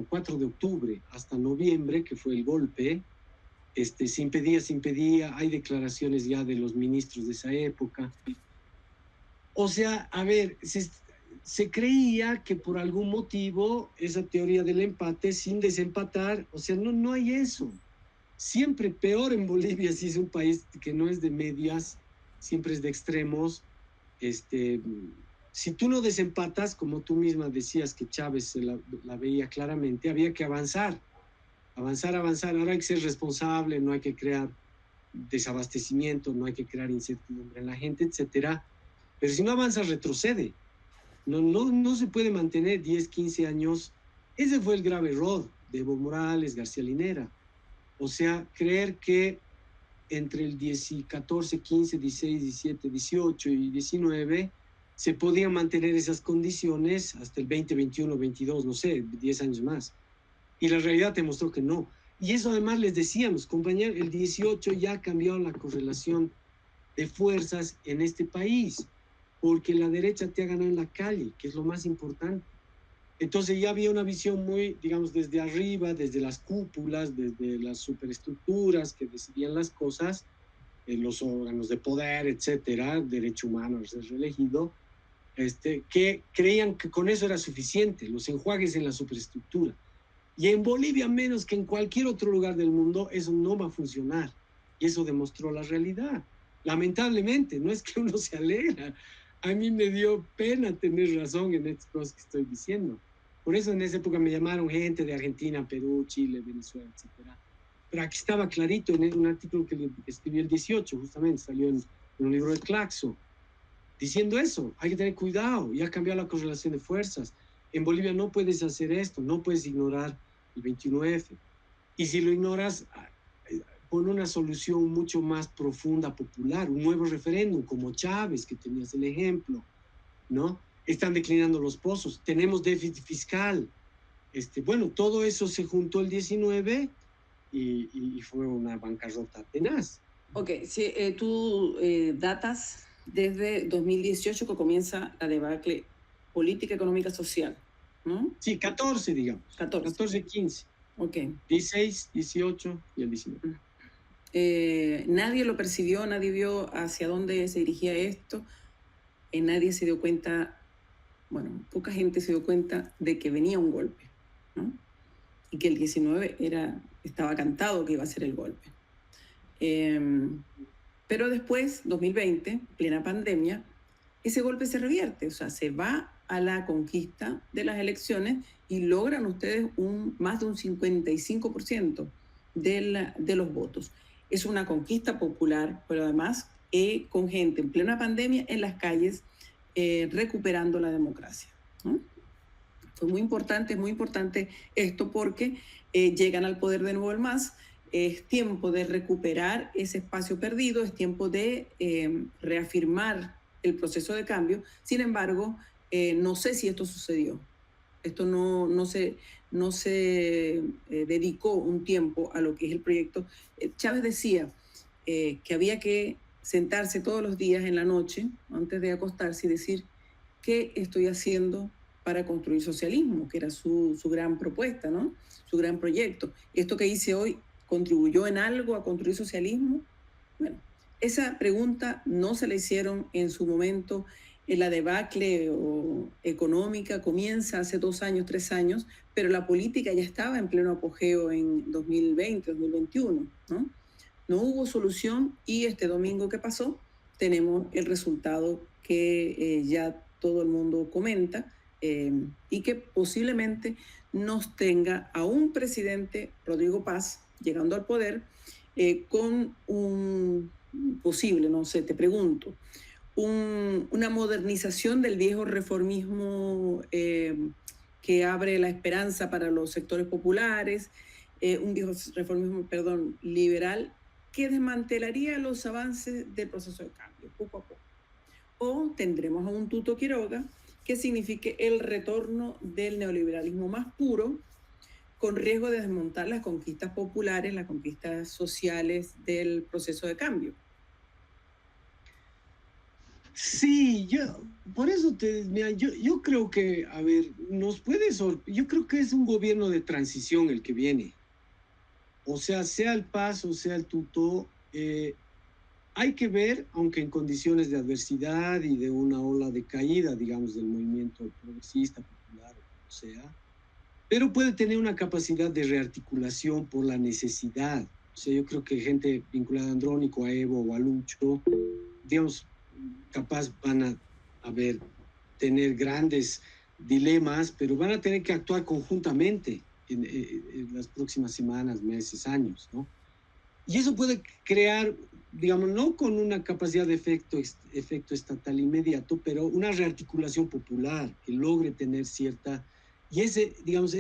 4 de octubre hasta noviembre, que fue el golpe, se impedía, hay declaraciones ya de los ministros de esa época. O sea, a ver, se creía que por algún motivo esa teoría del empate sin desempatar, o sea, no hay eso. Siempre peor en Bolivia, si es un país que no es de medias, siempre es de extremos. Si tú no desempatas, como tú misma decías que Chávez la veía claramente, había que avanzar. Ahora hay que ser responsable, no hay que crear desabastecimiento, no hay que crear incertidumbre en la gente, etcétera. Pero si no avanzas, retrocede. No se puede mantener 10, 15 años. Ese fue el grave error de Evo Morales, García Linera. O sea, creer que entre el 14, 15, 16, 17, 18 y 19 se podían mantener esas condiciones hasta el 20, 21, 22, no sé, 10 años más. Y la realidad demostró que no. Y eso además les decíamos, compañero, el 18 ya ha cambiado la correlación de fuerzas en este país, porque la derecha te ha ganado en la calle, que es lo más importante. Entonces ya había una visión muy, digamos, desde arriba, desde las cúpulas, desde las superestructuras que decidían las cosas, los órganos de poder, etcétera, derecho humano a ser reelegido, que creían que con eso era suficiente, los enjuagues en la superestructura. Y en Bolivia, menos que en cualquier otro lugar del mundo, eso no va a funcionar. Y eso demostró la realidad. Lamentablemente, no es que uno se alegra. A mí me dio pena tener razón en estas cosas que estoy diciendo. Por eso en esa época me llamaron gente de Argentina, Perú, Chile, Venezuela, etc. Pero aquí estaba clarito en un artículo que escribí el 18, justamente, salió en un libro de Claxo, diciendo eso, hay que tener cuidado, ya ha cambiado la correlación de fuerzas. En Bolivia no puedes hacer esto, no puedes ignorar el 21F. Y si lo ignoras, pon una solución mucho más profunda, popular, un nuevo referéndum, como Chávez, que tenías el ejemplo, ¿no? Están declinando los pozos, tenemos déficit fiscal. Bueno, todo eso se juntó el 19 y fue una bancarrota tenaz. Ok, sí, tú datas desde 2018 que comienza la debacle política, económica, social, ¿no? Sí, 14, digamos. 14, 15. Ok. 16, 18 y el 19. Nadie lo percibió, nadie vio hacia dónde se dirigía esto, nadie se dio cuenta, bueno, poca gente se dio cuenta de que venía un golpe, ¿no? Y que el 19 estaba cantado que iba a ser el golpe. Pero después, 2020, plena pandemia, ese golpe se revierte, o sea, se va a la conquista de las elecciones y logran ustedes más de un 55% de los votos. Es una conquista popular, pero además con gente en plena pandemia en las calles recuperando la democracia, ¿no? Fue muy importante esto porque llegan al poder de nuevo el MAS. Es tiempo de recuperar ese espacio perdido, es tiempo de reafirmar el proceso de cambio. Sin embargo, no sé si esto sucedió. Esto no se dedicó un tiempo a lo que es el proyecto. Chávez decía, que había que sentarse todos los días en la noche, antes de acostarse, y decir, ¿qué estoy haciendo para construir socialismo? Que era su gran propuesta, ¿no? Su gran proyecto. ¿Esto que hice hoy contribuyó en algo a construir socialismo? Bueno, esa pregunta no se la hicieron en su momento. En la debacle económica comienza hace 2 años, 3 años, pero la política ya estaba en pleno apogeo en 2020, 2021, ¿no? No hubo solución y este domingo que pasó tenemos el resultado que ya todo el mundo comenta y que posiblemente nos tenga a un presidente, Rodrigo Paz, llegando al poder con un posible, no sé, te pregunto, una modernización del viejo reformismo que abre la esperanza para los sectores populares, un viejo reformismo, perdón, liberal, que desmantelaría los avances del proceso de cambio poco a poco. O tendremos a un Tuto Quiroga que signifique el retorno del neoliberalismo más puro, con riesgo de desmontar las conquistas populares, las conquistas sociales del proceso de cambio. Sí, por eso mira, yo creo que, a ver, yo creo que es un gobierno de transición el que viene. O sea el Paz o sea el Tuto, hay que ver, aunque en condiciones de adversidad y de una ola de caída, digamos, del movimiento progresista, popular, o sea, pero puede tener una capacidad de rearticulación por la necesidad. O sea, yo creo que gente vinculada a Andrónico, a Evo o a Lucho, digamos, capaz van a ver, tener grandes dilemas, pero van a tener que actuar conjuntamente en las próximas semanas, meses, años, ¿no? Y eso puede crear, digamos, no con una capacidad de efecto estatal inmediato, pero una rearticulación popular que logre tener cierta, y digamos,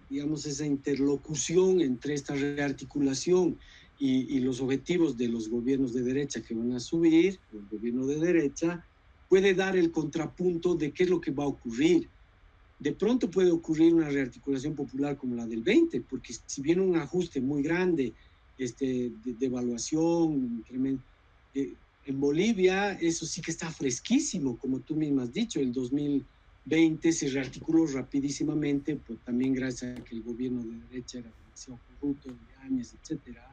digamos, esa interlocución entre esta rearticulación y los objetivos de los gobiernos de derecha que van a subir, o el gobierno de derecha, puede dar el contrapunto de qué es lo que va a ocurrir. De pronto puede ocurrir una rearticulación popular como la del 20, porque si viene un ajuste muy grande de evaluación, en Bolivia eso sí que está fresquísimo, como tú mismo has dicho, el 2020 se rearticuló rapidísimamente, pues también gracias a que el gobierno de derecha era demasiado corrupto, de Áñez, etcétera.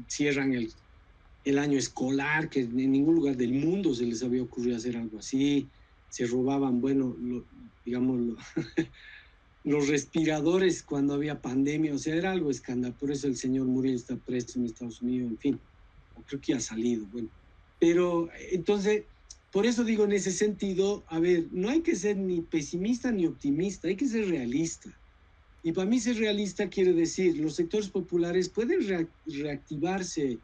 Cierran el año escolar, que en ningún lugar del mundo se les había ocurrido hacer algo así. Se robaban, bueno, digamos, los respiradores cuando había pandemia, o sea, era algo escándalo. Por eso el señor Muriel está preso en Estados Unidos, en fin, o creo que ha salido, bueno. Pero entonces, por eso digo, en ese sentido, a ver, no hay que ser ni pesimista ni optimista, hay que ser realista. Y para mí ser realista quiere decir, los sectores populares pueden reactivarse,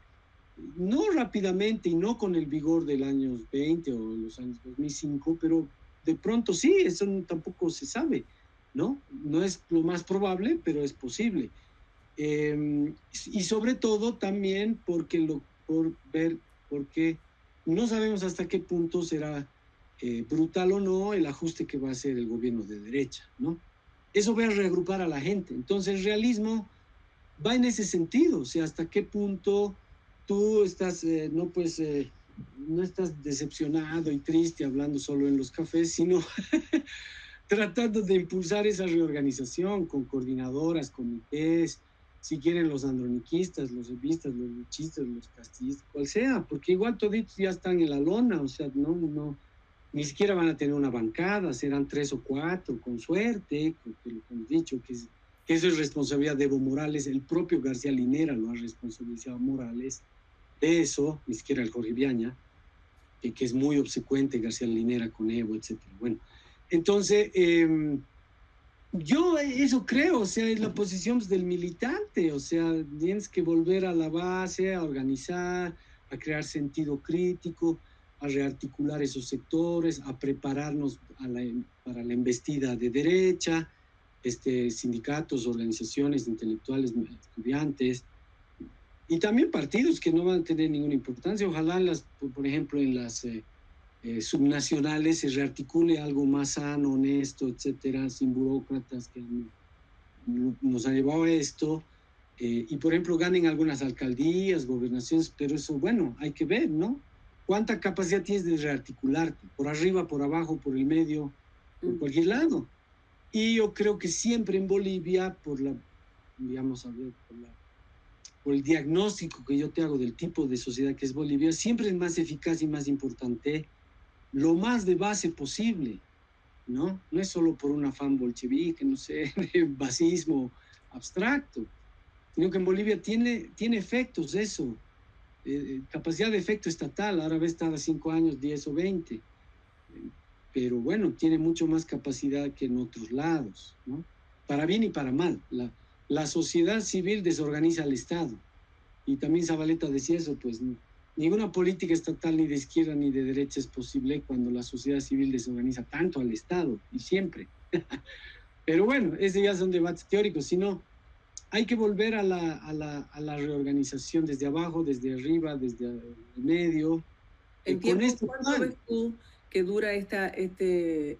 no rápidamente y no con el vigor del año 20 o los años 2005, pero de pronto sí, eso tampoco se sabe, ¿no? No es lo más probable, pero es posible. Y sobre todo también porque no sabemos hasta qué punto será brutal o no el ajuste que va a hacer el gobierno de derecha, ¿no? Eso va a reagrupar a la gente. Entonces el realismo va en ese sentido, o sea, hasta qué punto tú estás, no estás decepcionado y triste hablando solo en los cafés, sino tratando de impulsar esa reorganización con coordinadoras, comités, si quieren los androniquistas, los evistas, los luchistas, los castillistas, cual sea, porque igual toditos ya están en la lona, o sea, ni siquiera van a tener una bancada, serán 3 o 4, con suerte, porque lo que hemos dicho, que eso es responsabilidad de Evo Morales, el propio García Linera lo ha responsabilizado a Morales de eso, ni siquiera el Jorge Viaña, que es muy obsecuente García Linera con Evo, etcétera. Bueno, entonces, yo eso creo, o sea, es la posición del militante, o sea, tienes que volver a la base, a organizar, a crear sentido crítico, a rearticular esos sectores, a prepararnos para la embestida de derecha, sindicatos, organizaciones intelectuales, estudiantes, y también partidos que no van a tener ninguna importancia. Ojalá, por ejemplo, en las subnacionales se rearticule algo más sano, honesto, etcétera, sin burócratas que nos han llevado a esto. y por ejemplo ganen algunas alcaldías, gobernaciones, pero eso, bueno, hay que ver, ¿no? ¿Cuánta capacidad tienes de rearticularte? Por arriba, por abajo, por el medio, por cualquier lado. Y yo creo que siempre en Bolivia, por la, digamos, a ver, por el diagnóstico que yo te hago del tipo de sociedad que es Bolivia, siempre es más eficaz y más importante lo más de base posible, ¿no? No es solo por un afán bolchevique, no sé, de basismo abstracto, sino que en Bolivia tiene efectos eso, capacidad de efecto estatal, ahora va a estar a 5 años, 10 o 20, pero bueno, tiene mucho más capacidad que en otros lados, ¿no? Para bien y para mal. La sociedad civil desorganiza al Estado. Y también Zabaleta decía eso, pues ninguna política estatal ni de izquierda ni de derecha es posible cuando la sociedad civil desorganiza tanto al Estado, y siempre. Pero bueno, ese ya son debates teóricos, sino hay que volver a la reorganización desde abajo, desde arriba, desde el medio. ¿En tiempo cuánto ves tú que dura este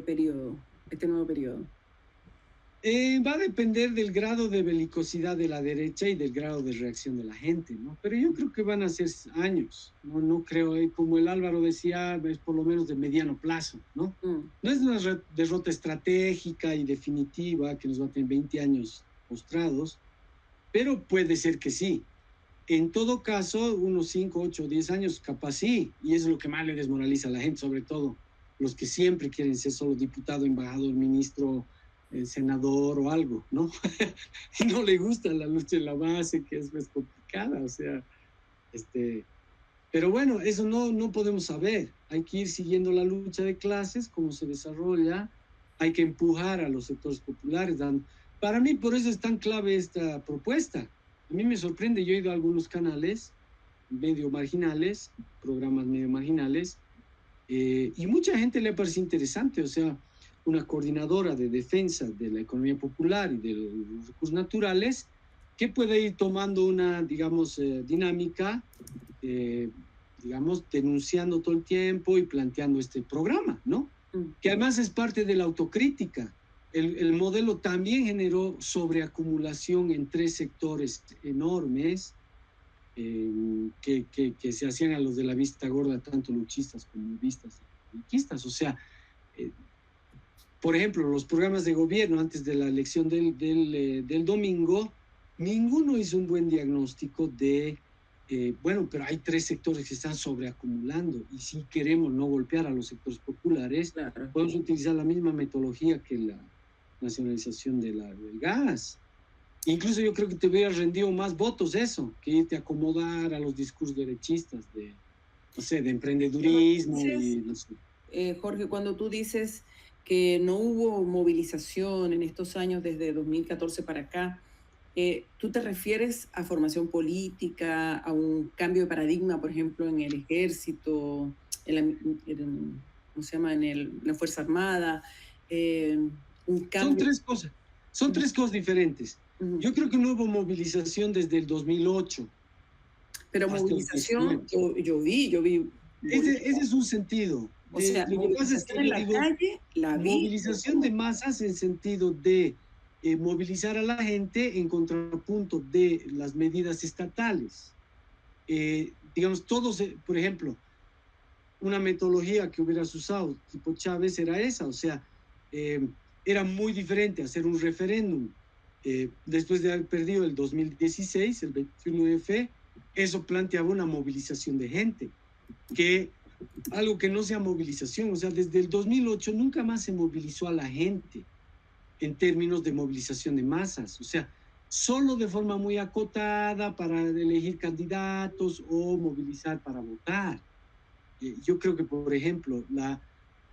periodo, este nuevo periodo? Va a depender del grado de belicosidad de la derecha y del grado de reacción de la gente, ¿no? Pero yo creo que van a ser años, no creo, como el Álvaro decía, es por lo menos de mediano plazo, ¿no? No es una derrota estratégica y definitiva que nos va a tener 20 años postrados, pero puede ser que sí. En todo caso, unos 5, 8, 10 años, capaz sí, y es lo que más le desmoraliza a la gente, sobre todo los que siempre quieren ser solo diputado, embajador, ministro, senador o algo, ¿no? Y no le gusta la lucha en la base, que es más complicada, o sea, pero bueno, eso no podemos saber. Hay que ir siguiendo la lucha de clases, cómo se desarrolla, hay que empujar a los sectores populares. Para mí, por eso es tan clave esta propuesta. A mí me sorprende, yo he ido a algunos canales medio marginales, programas medio marginales, y mucha gente le parece interesante, o sea, una coordinadora de defensa de la economía popular y de los recursos naturales, que puede ir tomando una, digamos, dinámica, digamos, denunciando todo el tiempo y planteando este programa, ¿no? Que además es parte de la autocrítica. El modelo también generó sobreacumulación en 3 sectores enormes, que se hacían a los de la vista gorda, tanto luchistas como vistas y anarquistas. O sea, por ejemplo, los programas de gobierno antes de la elección del domingo, ninguno hizo un buen diagnóstico de, bueno, pero hay 3 sectores que están sobreacumulando y si queremos no golpear a los sectores populares, claro, podemos utilizar la misma metodología que la nacionalización del gas. Incluso yo creo que te hubiera rendido más votos eso, que irte a acomodar a los discursos derechistas de, no sé, de emprendedurismo. Entonces, y no sé. Jorge, cuando tú dices que no hubo movilización en estos años desde 2014 para acá, ¿tú te refieres a formación política, a un cambio de paradigma, por ejemplo, en el ejército, ¿cómo se llama? En la Fuerza Armada? Un cambio... Son tres cosas diferentes. Yo creo que no hubo movilización desde el 2008. Pero movilización, yo vi. Ese es un sentido. O sea, lo que pasa es que en la calle, la movilización de masas en sentido de movilizar a la gente en contrapunto de las medidas estatales. Digamos, todos, por ejemplo, una metodología que hubieras usado, tipo Chávez, era esa, o sea, era muy diferente hacer un referéndum después de haber perdido el 2016, el 21F, eso planteaba una movilización de gente, algo que no sea movilización, o sea, desde el 2008 nunca más se movilizó a la gente en términos de movilización de masas, o sea, solo de forma muy acotada para elegir candidatos o movilizar para votar. Yo creo que, por ejemplo, la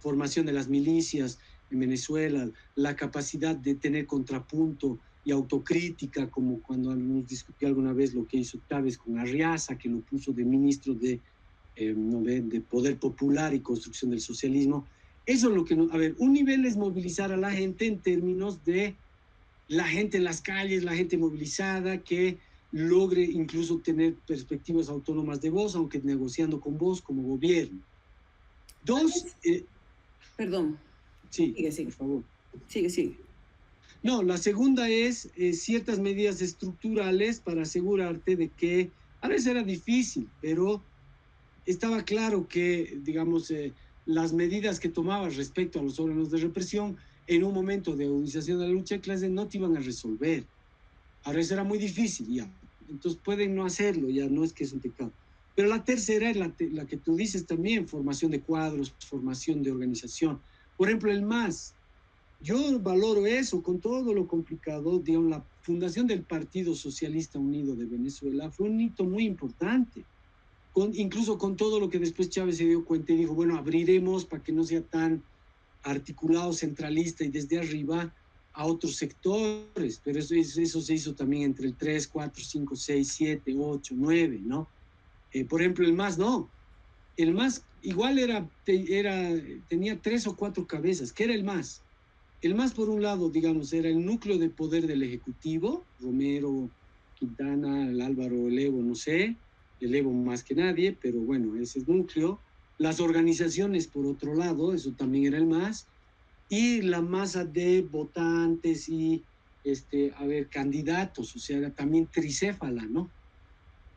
formación de las milicias en Venezuela, la capacidad de tener contrapunto y autocrítica, como cuando nos discutió alguna vez lo que hizo Chávez con Arriaza, que lo puso de ministro de Poder Popular y Construcción del Socialismo. Eso es lo que a ver, un nivel es movilizar a la gente en términos de la gente en las calles, la gente movilizada, que logre incluso tener perspectivas autónomas de voz, aunque negociando con vos como gobierno. Dos... Perdón. Sí, sigue, por favor. Sigue. No, la segunda es ciertas medidas estructurales para asegurarte de que a veces era difícil, pero estaba claro que, digamos, las medidas que tomabas respecto a los órganos de represión en un momento de agudización de la lucha de clases no te iban a resolver. A veces era muy difícil ya. Entonces pueden no hacerlo, ya no es que es un pecado. Pero la tercera es la que tú dices también, formación de cuadros, formación de organización. Por ejemplo, el MAS. Yo valoro eso con todo lo complicado. Digamos, la fundación del Partido Socialista Unido de Venezuela fue un hito muy importante. Incluso con todo lo que después Chávez se dio cuenta y dijo, bueno, abriremos para que no sea tan articulado, centralista y desde arriba a otros sectores, pero eso se hizo también entre el 3, 4, 5, 6, 7, 8, 9, ¿no? Por ejemplo, el MAS no. El MAS igual tenía 3 o 4 cabezas. ¿Qué era el MAS? El MAS, por un lado, digamos, era el núcleo de poder del Ejecutivo, Romero, Quintana, el Álvaro, el Evo, no sé, el Evo más que nadie, pero bueno, ese es núcleo. Las organizaciones, por otro lado, eso también era el MAS, y la masa de votantes y, candidatos, o sea, era también tricéfala, ¿no?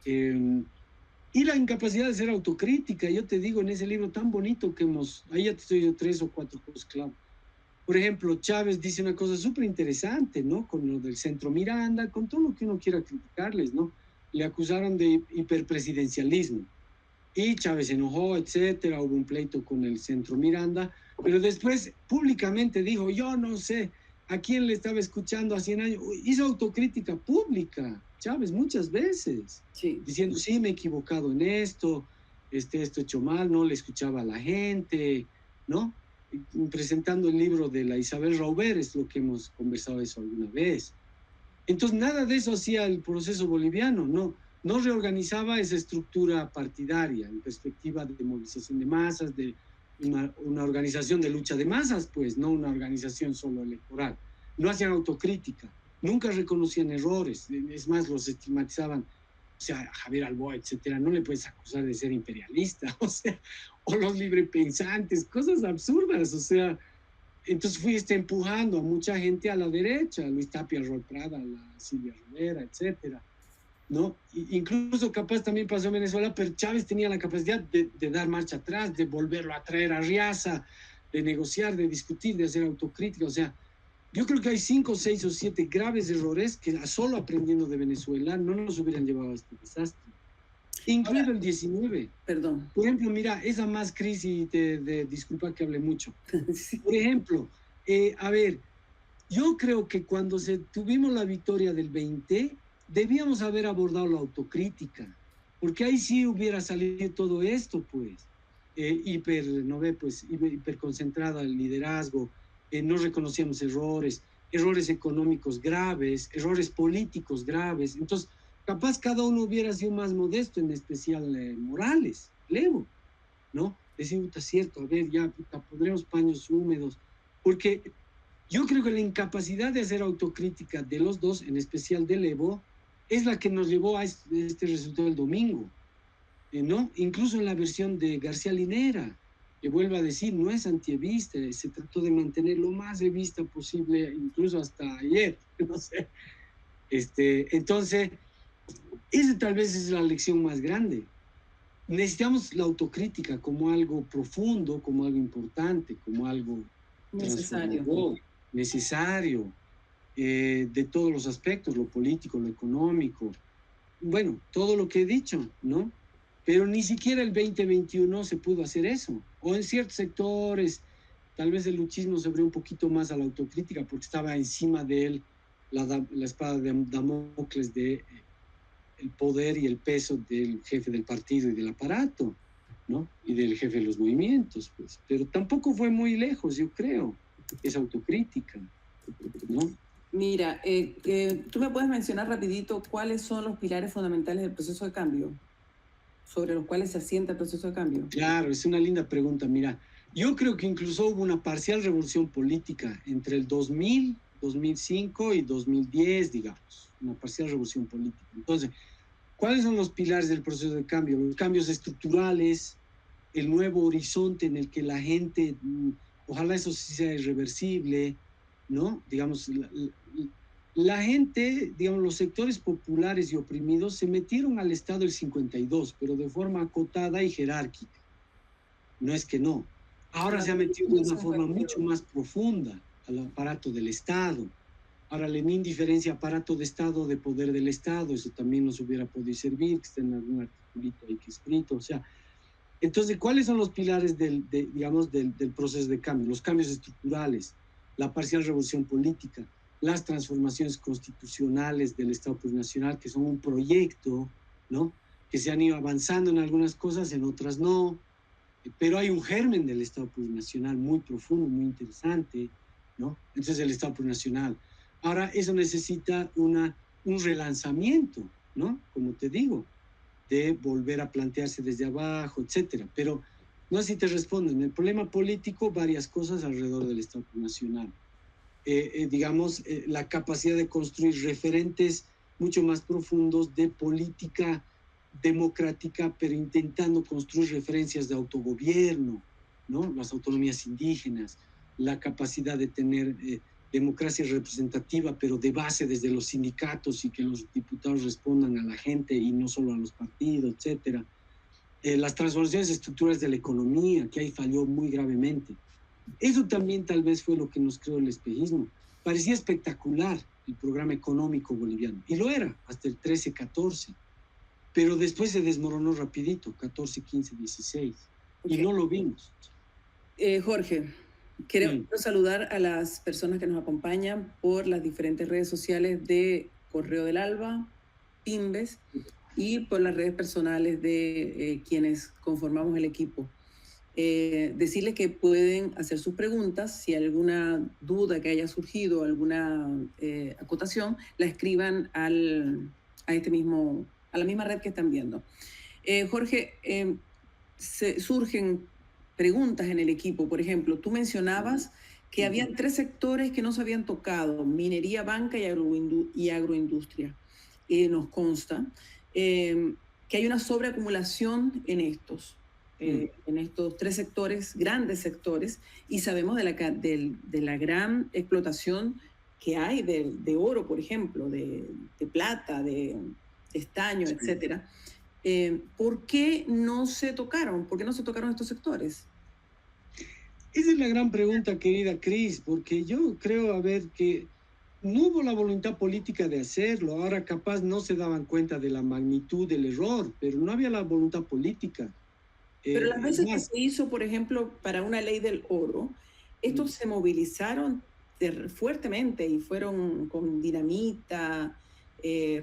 Y la incapacidad de ser autocrítica, yo te digo, en ese libro tan bonito que ahí ya te estoy dando 3 o 4 cosas clave. Por ejemplo, Chávez dice una cosa súper interesante, ¿no? Con lo del Centro Miranda, con todo lo que uno quiera criticarles, ¿no? Le acusaron de hiperpresidencialismo. Y Chávez se enojó, etcétera, hubo un pleito con el Centro Miranda, pero después públicamente dijo, yo no sé a quién le estaba escuchando hace 100 años, hizo autocrítica pública, Chávez, muchas veces, sí, diciendo, sí, me he equivocado en esto he hecho mal, no le escuchaba a la gente, ¿no? Presentando el libro de la Isabel Rauber, es lo que hemos conversado eso alguna vez. Entonces, nada de eso hacía el proceso boliviano, no reorganizaba esa estructura partidaria en perspectiva de movilización de masas, de una organización de lucha de masas, pues, no una organización solo electoral. No hacían autocrítica, nunca reconocían errores, es más, los estigmatizaban, o sea, Javier Alboa, etcétera, no le puedes acusar de ser imperialista, o sea, o los librepensantes, cosas absurdas, o sea, entonces fuiste empujando a mucha gente a la derecha, Luis Tapia, Roy Prada, la Silvia Rivera, etcétera, ¿no? Incluso capaz también pasó en Venezuela, pero Chávez tenía la capacidad de dar marcha atrás, de volverlo a traer a Riaza, de negociar, de discutir, de hacer autocrítica, o sea, yo creo que hay 5, 6 o 7 graves errores que solo aprendiendo de Venezuela no nos hubieran llevado a este desastre, incluido ahora, el 19. perdón. Por ejemplo, mira, esa más crisis, disculpa que hable mucho. Sí. Por ejemplo, a ver, yo creo que cuando tuvimos la victoria del 20, debíamos haber abordado la autocrítica, porque ahí sí hubiera salido todo esto, pues, ¿no ve? Pues, hiperconcentrada el liderazgo, no reconocíamos errores económicos graves, errores políticos graves, entonces, capaz cada uno hubiera sido más modesto, en especial Morales, Levo, ¿no? Decir, puta, cierto, a ver, ya, puta, pondremos paños húmedos, porque yo creo que la incapacidad de hacer autocrítica de los dos, en especial del Evo, es la que nos llevó a este resultado del domingo, ¿no? Incluso en la versión de García Linera, que vuelvo a decir, no es antievista, se trató de mantener lo más evista posible, incluso hasta ayer, no sé. Entonces, esa tal vez es la lección más grande. Necesitamos la autocrítica como algo profundo, como algo importante, como algo Necesario. Necesario, de todos los aspectos, lo político, lo económico, bueno, todo lo que he dicho, ¿no? Pero ni siquiera el 2021 se pudo hacer eso. O en ciertos sectores, tal vez el luchismo se abrió un poquito más a la autocrítica porque estaba encima de él la espada de Damocles de el poder y el peso del jefe del partido y del aparato, ¿no? Y del jefe de los movimientos, pues. Pero tampoco fue muy lejos, yo creo, esa autocrítica, ¿no? Mira, tú me puedes mencionar rapidito cuáles son los pilares fundamentales del proceso de cambio, sobre los cuales se asienta el proceso de cambio. Claro, es una linda pregunta. Mira, yo creo que incluso hubo una parcial revolución política entre el 2000, 2005 y 2010, digamos, una parcial revolución política. Entonces, ¿cuáles son los pilares del proceso de cambio? Los cambios estructurales, el nuevo horizonte en el que la gente, ojalá eso sí sea irreversible, ¿no? Digamos, la gente, digamos, los sectores populares y oprimidos se metieron al Estado del 52, pero de forma acotada y jerárquica. No es que no. Ahora se ha metido de una forma mucho más profunda al aparato del Estado. Ahora, Lenin diferencia aparato de Estado de poder del Estado. Eso también nos hubiera podido servir, que está en algún articulito ahí que escrito. O sea, entonces, ¿cuáles son los pilares del proceso de cambio? Los cambios estructurales, la parcial revolución política, las transformaciones constitucionales del Estado plurinacional, que son un proyecto, ¿no? Que se han ido avanzando en algunas cosas, en otras no, pero hay un germen del Estado plurinacional muy profundo, muy interesante, ¿no? Entonces, el Estado plurinacional. Ahora, eso necesita un relanzamiento, ¿no? Como te digo, de volver a plantearse desde abajo, etcétera. Pero no sé si te responden. El problema político, varias cosas alrededor del Estado nacional. Digamos, la capacidad de construir referentes mucho más profundos de política democrática, pero intentando construir referencias de autogobierno, ¿no? Las autonomías indígenas, la capacidad de tener democracia representativa, pero de base desde los sindicatos y que los diputados respondan a la gente y no solo a los partidos, etcétera. Las transformaciones estructurales de la economía, que ahí falló muy gravemente. Eso también tal vez fue lo que nos creó el espejismo. Parecía espectacular el programa económico boliviano, y lo era hasta el 13-14, pero después se desmoronó rapidito, 14, 15, 16, okay. Y no lo vimos. Jorge, quiero saludar a las personas que nos acompañan por las diferentes redes sociales de Correo del Alba, Timbes, y por las redes personales de quienes conformamos el equipo. Decirles que pueden hacer sus preguntas, si hay alguna duda que haya surgido, alguna acotación, la escriban a la misma red que están viendo. Jorge, surgen preguntas en el equipo. Por ejemplo, tú mencionabas que habían 3 sectores que no se habían tocado: minería, banca y agroindustria. Nos consta que hay una sobreacumulación en estos 3 sectores, grandes sectores, y sabemos de la gran explotación que hay de oro, por ejemplo, de plata, de estaño, sí, etcétera. ¿Por qué no se tocaron? ¿Por qué no se tocaron estos sectores? Esa es la gran pregunta, querida Cris, porque yo creo, a ver, que no hubo la voluntad política de hacerlo. Ahora capaz no se daban cuenta de la magnitud del error, pero no había la voluntad política. Pero las veces que se hizo, por ejemplo, para una ley del oro, estos se movilizaron fuertemente y fueron con dinamita.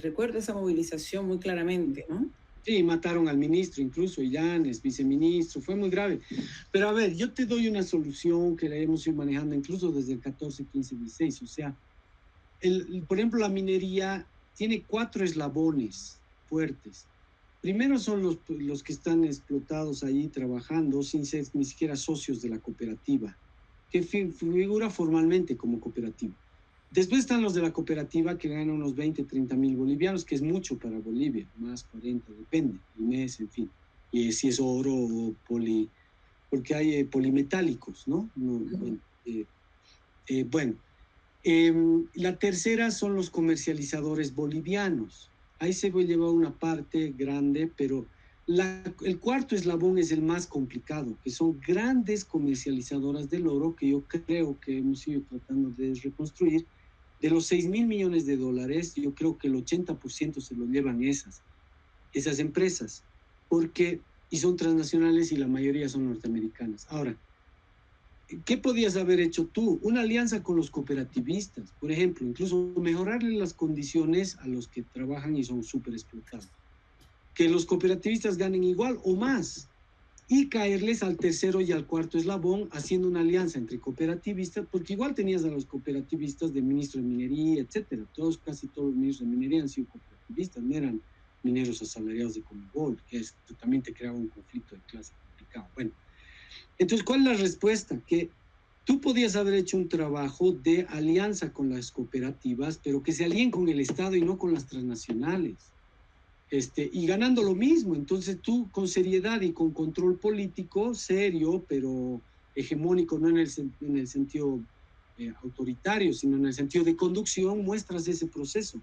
Recuerdo esa movilización muy claramente, ¿no? Sí, mataron al ministro, incluso Illanes, viceministro, fue muy grave. Pero a ver, yo te doy una solución que la hemos ido manejando incluso desde el 14, 15, 16. O sea, por ejemplo, la minería tiene 4 eslabones fuertes. Primero son los que están explotados ahí trabajando sin ser ni siquiera socios de la cooperativa, que figura formalmente como cooperativa. Después están los de la cooperativa que ganan unos 20, 30 mil bolivianos, que es mucho para Bolivia, más 40, depende, el mes, en fin. Y si es oro o porque hay polimetálicos, ¿no? La tercera son los comercializadores bolivianos. Ahí se lleva una parte grande, pero el cuarto eslabón es el más complicado, que son grandes comercializadoras del oro, que yo creo que hemos ido tratando de reconstruir. De los 6,000 millones de dólares, yo creo que el 80% se lo llevan esas empresas, y son transnacionales y la mayoría son norteamericanas. Ahora, ¿qué podías haber hecho tú? Una alianza con los cooperativistas, por ejemplo, incluso mejorarle las condiciones a los que trabajan y son súper explotados. Que los cooperativistas ganen igual o más, y caerles al tercero y al cuarto eslabón haciendo una alianza entre cooperativistas, porque igual tenías a los cooperativistas de ministro de minería, etcétera. Casi todos los ministros de minería han sido cooperativistas, no eran mineros asalariados de Comibol, que también te creaba un conflicto de clase complicado. Bueno, entonces, ¿cuál es la respuesta? Que tú podías haber hecho un trabajo de alianza con las cooperativas, pero que se alíen con el Estado y no con las transnacionales. Y ganando lo mismo. Entonces tú, con seriedad y con control político serio, pero hegemónico, no en el sentido autoritario, sino en el sentido de conducción, muestras ese proceso.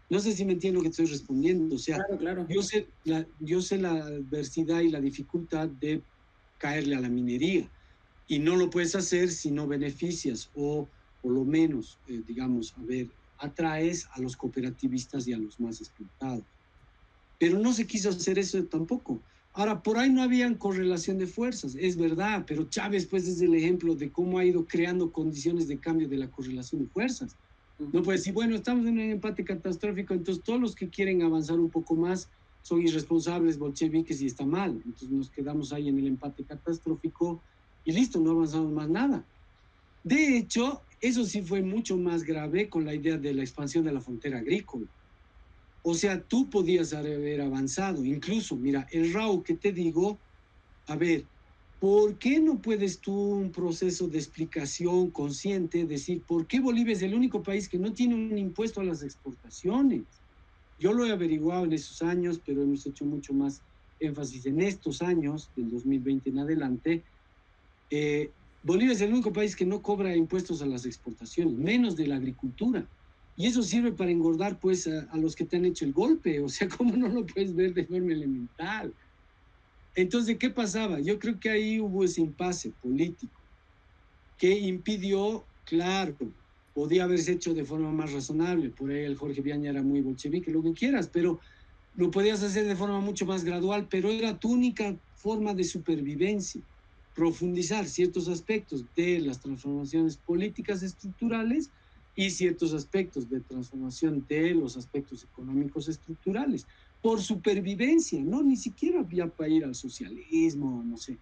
No sé si me entiendo lo que estoy respondiendo. O sea, Claro, claro. yo sé la adversidad y la dificultad de caerle a la minería. Y no lo puedes hacer si no beneficias o por lo menos, digamos, a ver, atraes a los cooperativistas y a los más explotados. Pero no se quiso hacer eso tampoco. Ahora, por ahí no habían correlación de fuerzas, es verdad, pero Chávez pues es el ejemplo de cómo ha ido creando condiciones de cambio de la correlación de fuerzas. No puede decir, bueno, estamos en un empate catastrófico, entonces todos los que quieren avanzar un poco más son irresponsables, bolcheviques y está mal. Entonces nos quedamos ahí en el empate catastrófico y listo, no avanzamos más nada. De hecho, eso sí fue mucho más grave con la idea de la expansión de la frontera agrícola. O sea, tú podías haber avanzado. Incluso, mira, el RAU que te digo, a ver, ¿por qué no puedes tú un proceso de explicación consciente, decir, ¿por qué Bolivia es el único país que no tiene un impuesto a las exportaciones? Yo lo he averiguado en esos años, pero hemos hecho mucho más énfasis en estos años, del 2020 en adelante. Bolivia es el único país que no cobra impuestos a las exportaciones, menos de la agricultura. Y eso sirve para engordar pues a los que te han hecho el golpe. O sea, ¿cómo no lo puedes ver de forma elemental? Entonces, ¿qué pasaba? Yo creo que ahí hubo ese impasse político que impidió, claro, podía haberse hecho de forma más razonable. Por ahí el Jorge Viaña era muy bolchevique, lo que quieras, pero lo podías hacer de forma mucho más gradual, pero era tu única forma de supervivencia, profundizar ciertos aspectos de las transformaciones políticas estructurales y ciertos aspectos de transformación de los aspectos económicos estructurales, por supervivencia, no ni siquiera ya para ir al socialismo, no sé,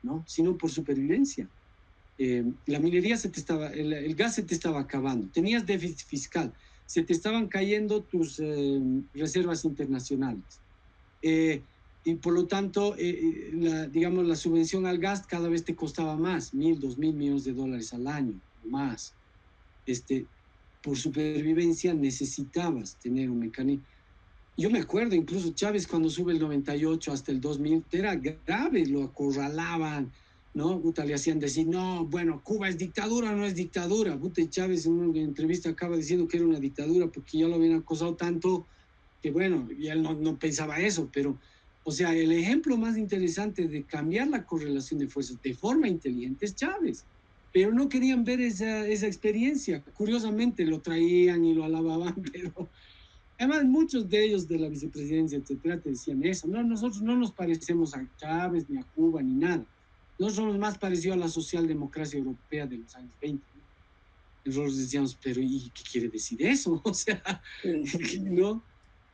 ¿no? Sino por supervivencia. La minería se te estaba, el gas se te estaba acabando, tenías déficit fiscal, se te estaban cayendo tus reservas internacionales. Y por lo tanto, digamos, la subvención al gas cada vez te costaba más, 1.000, 2.000 millones de dólares al año, más. Por supervivencia necesitabas tener un mecanismo. Yo me acuerdo, incluso Chávez cuando sube el 98 hasta el 2000, era grave, lo acorralaban, ¿no? Puta, le hacían decir, no, bueno, Cuba es dictadura o no es dictadura. Puta, y Chávez en una entrevista acaba diciendo que era una dictadura porque ya lo habían acosado tanto que, bueno, y él no pensaba eso, pero, o sea, el ejemplo más interesante de cambiar la correlación de fuerzas de forma inteligente es Chávez. Pero no querían ver esa experiencia. Curiosamente lo traían y lo alababan, pero además, muchos de ellos de la vicepresidencia, etcétera, te decían eso. No, nosotros no nos parecemos a Chávez, ni a Cuba, ni nada. Nosotros somos más parecidos a la socialdemocracia europea de los años 20. Nosotros decíamos, pero ¿y qué quiere decir eso? O sea, ¿no?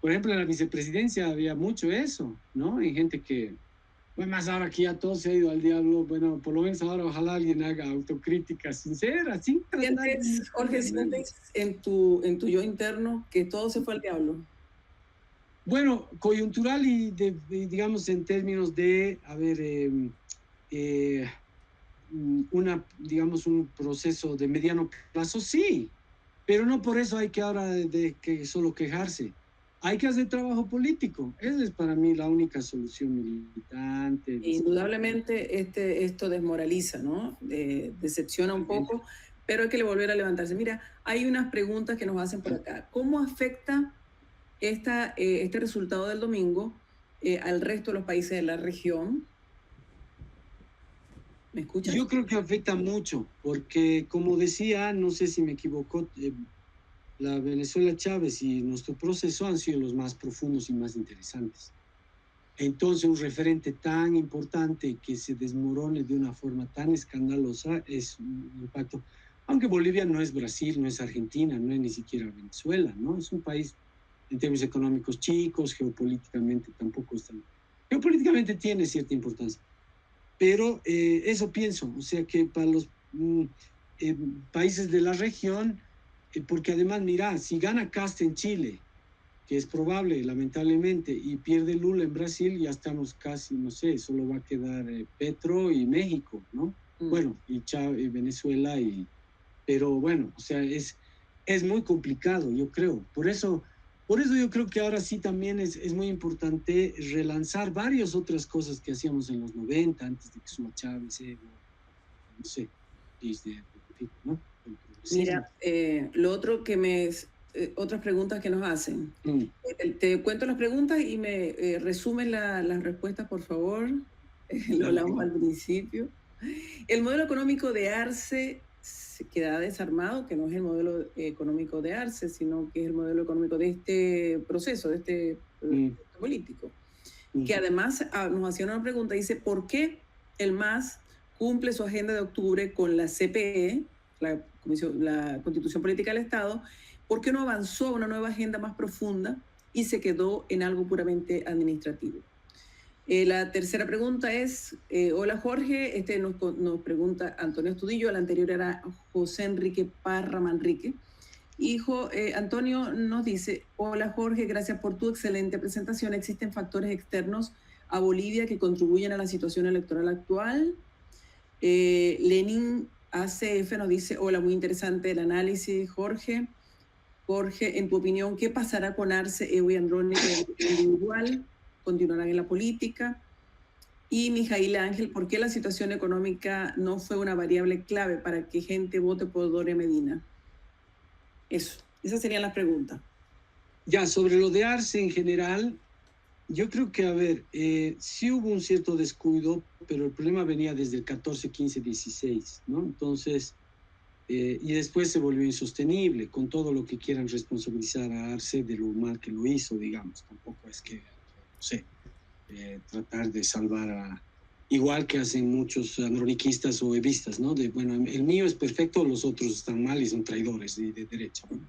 Por ejemplo, en la vicepresidencia había mucho eso, ¿no? Hay gente que, bueno, más ahora que ya todo se ha ido al diablo, bueno, por lo menos ahora ojalá alguien haga autocrítica sincera, sin tratar ¿Sientes, Jorge, sientes en tu yo interno que todo se fue al diablo? Bueno, coyuntural y digamos en términos de, a ver, digamos, un proceso de mediano plazo, sí, pero no por eso hay que ahora de que solo quejarse. Hay que hacer trabajo político. Esa es para mí la única solución militante. Indudablemente esto desmoraliza, ¿no? Decepciona un poco, pero hay que volver a levantarse. Mira, hay unas preguntas que nos hacen por acá. ¿Cómo afecta este resultado del domingo al resto de los países de la región? ¿Me escuchas? Yo creo que afecta mucho, porque como decía, no sé si me equivoco, la Venezuela Chávez y nuestro proceso han sido los más profundos y más interesantes. Entonces, un referente tan importante que se desmorone de una forma tan escandalosa es un impacto. Aunque Bolivia no es Brasil, no es Argentina, no es ni siquiera Venezuela, ¿no? Es un país en términos económicos chicos, geopolíticamente tampoco es tan... Geopolíticamente tiene cierta importancia. Pero eso pienso, o sea que para los países de la región, porque además, mira, si gana Cast en Chile, que es probable, lamentablemente, y pierde Lula en Brasil, ya estamos casi, no sé, solo va a quedar Petro y México, ¿no? Bueno, y Venezuela, pero bueno, o sea, es muy complicado, yo creo. Por eso yo creo que ahora sí también es muy importante relanzar varias otras cosas que hacíamos en los 90, antes de que suba Chávez, no sé, ¿no? Sí. Mira, lo otro otras preguntas que nos hacen. Mm, Te cuento las preguntas y me resumen las respuestas, por favor. Lo dale. hablamos al principio. El modelo económico de Arce se queda desarmado, que no es el modelo económico de Arce, sino que es el modelo económico de este proceso, de este Mm, político. mm. Que además nos hacía una pregunta, dice, ¿por qué el MAS cumple su agenda de octubre con la CPE, la Constitución Política del Estado? ¿Por qué no avanzó a una nueva agenda más profunda y se quedó en algo puramente administrativo? La tercera pregunta es, hola Jorge, nos pregunta Antonio Estudillo, el anterior era José Enrique Parra Manrique. Hijo, Antonio nos dice, hola Jorge, gracias por tu excelente presentación. ¿Existen factores externos a Bolivia que contribuyen a la situación electoral actual? Lenin ACF nos dice, hola, muy interesante el análisis, Jorge. Jorge, en tu opinión, ¿qué pasará con Arce, Evo y Andrónico individual? ¿Continuarán en la política? Y Mijail Ángel, ¿por qué la situación económica no fue una variable clave para que gente vote por Doria Medina? Eso, esas serían las preguntas. Ya, sobre lo de Arce en general, yo creo que, a ver, sí hubo un cierto descuido, pero el problema venía desde el 14, 15, 16, ¿no? Entonces, y después se volvió insostenible, con todo lo que quieran responsabilizar a Arce de lo mal que lo hizo, digamos. Tampoco es que, no sé, tratar de salvar igual que hacen muchos androniquistas o evistas, ¿no? De, bueno, el mío es perfecto, los otros están mal y son traidores de derecha, ¿no?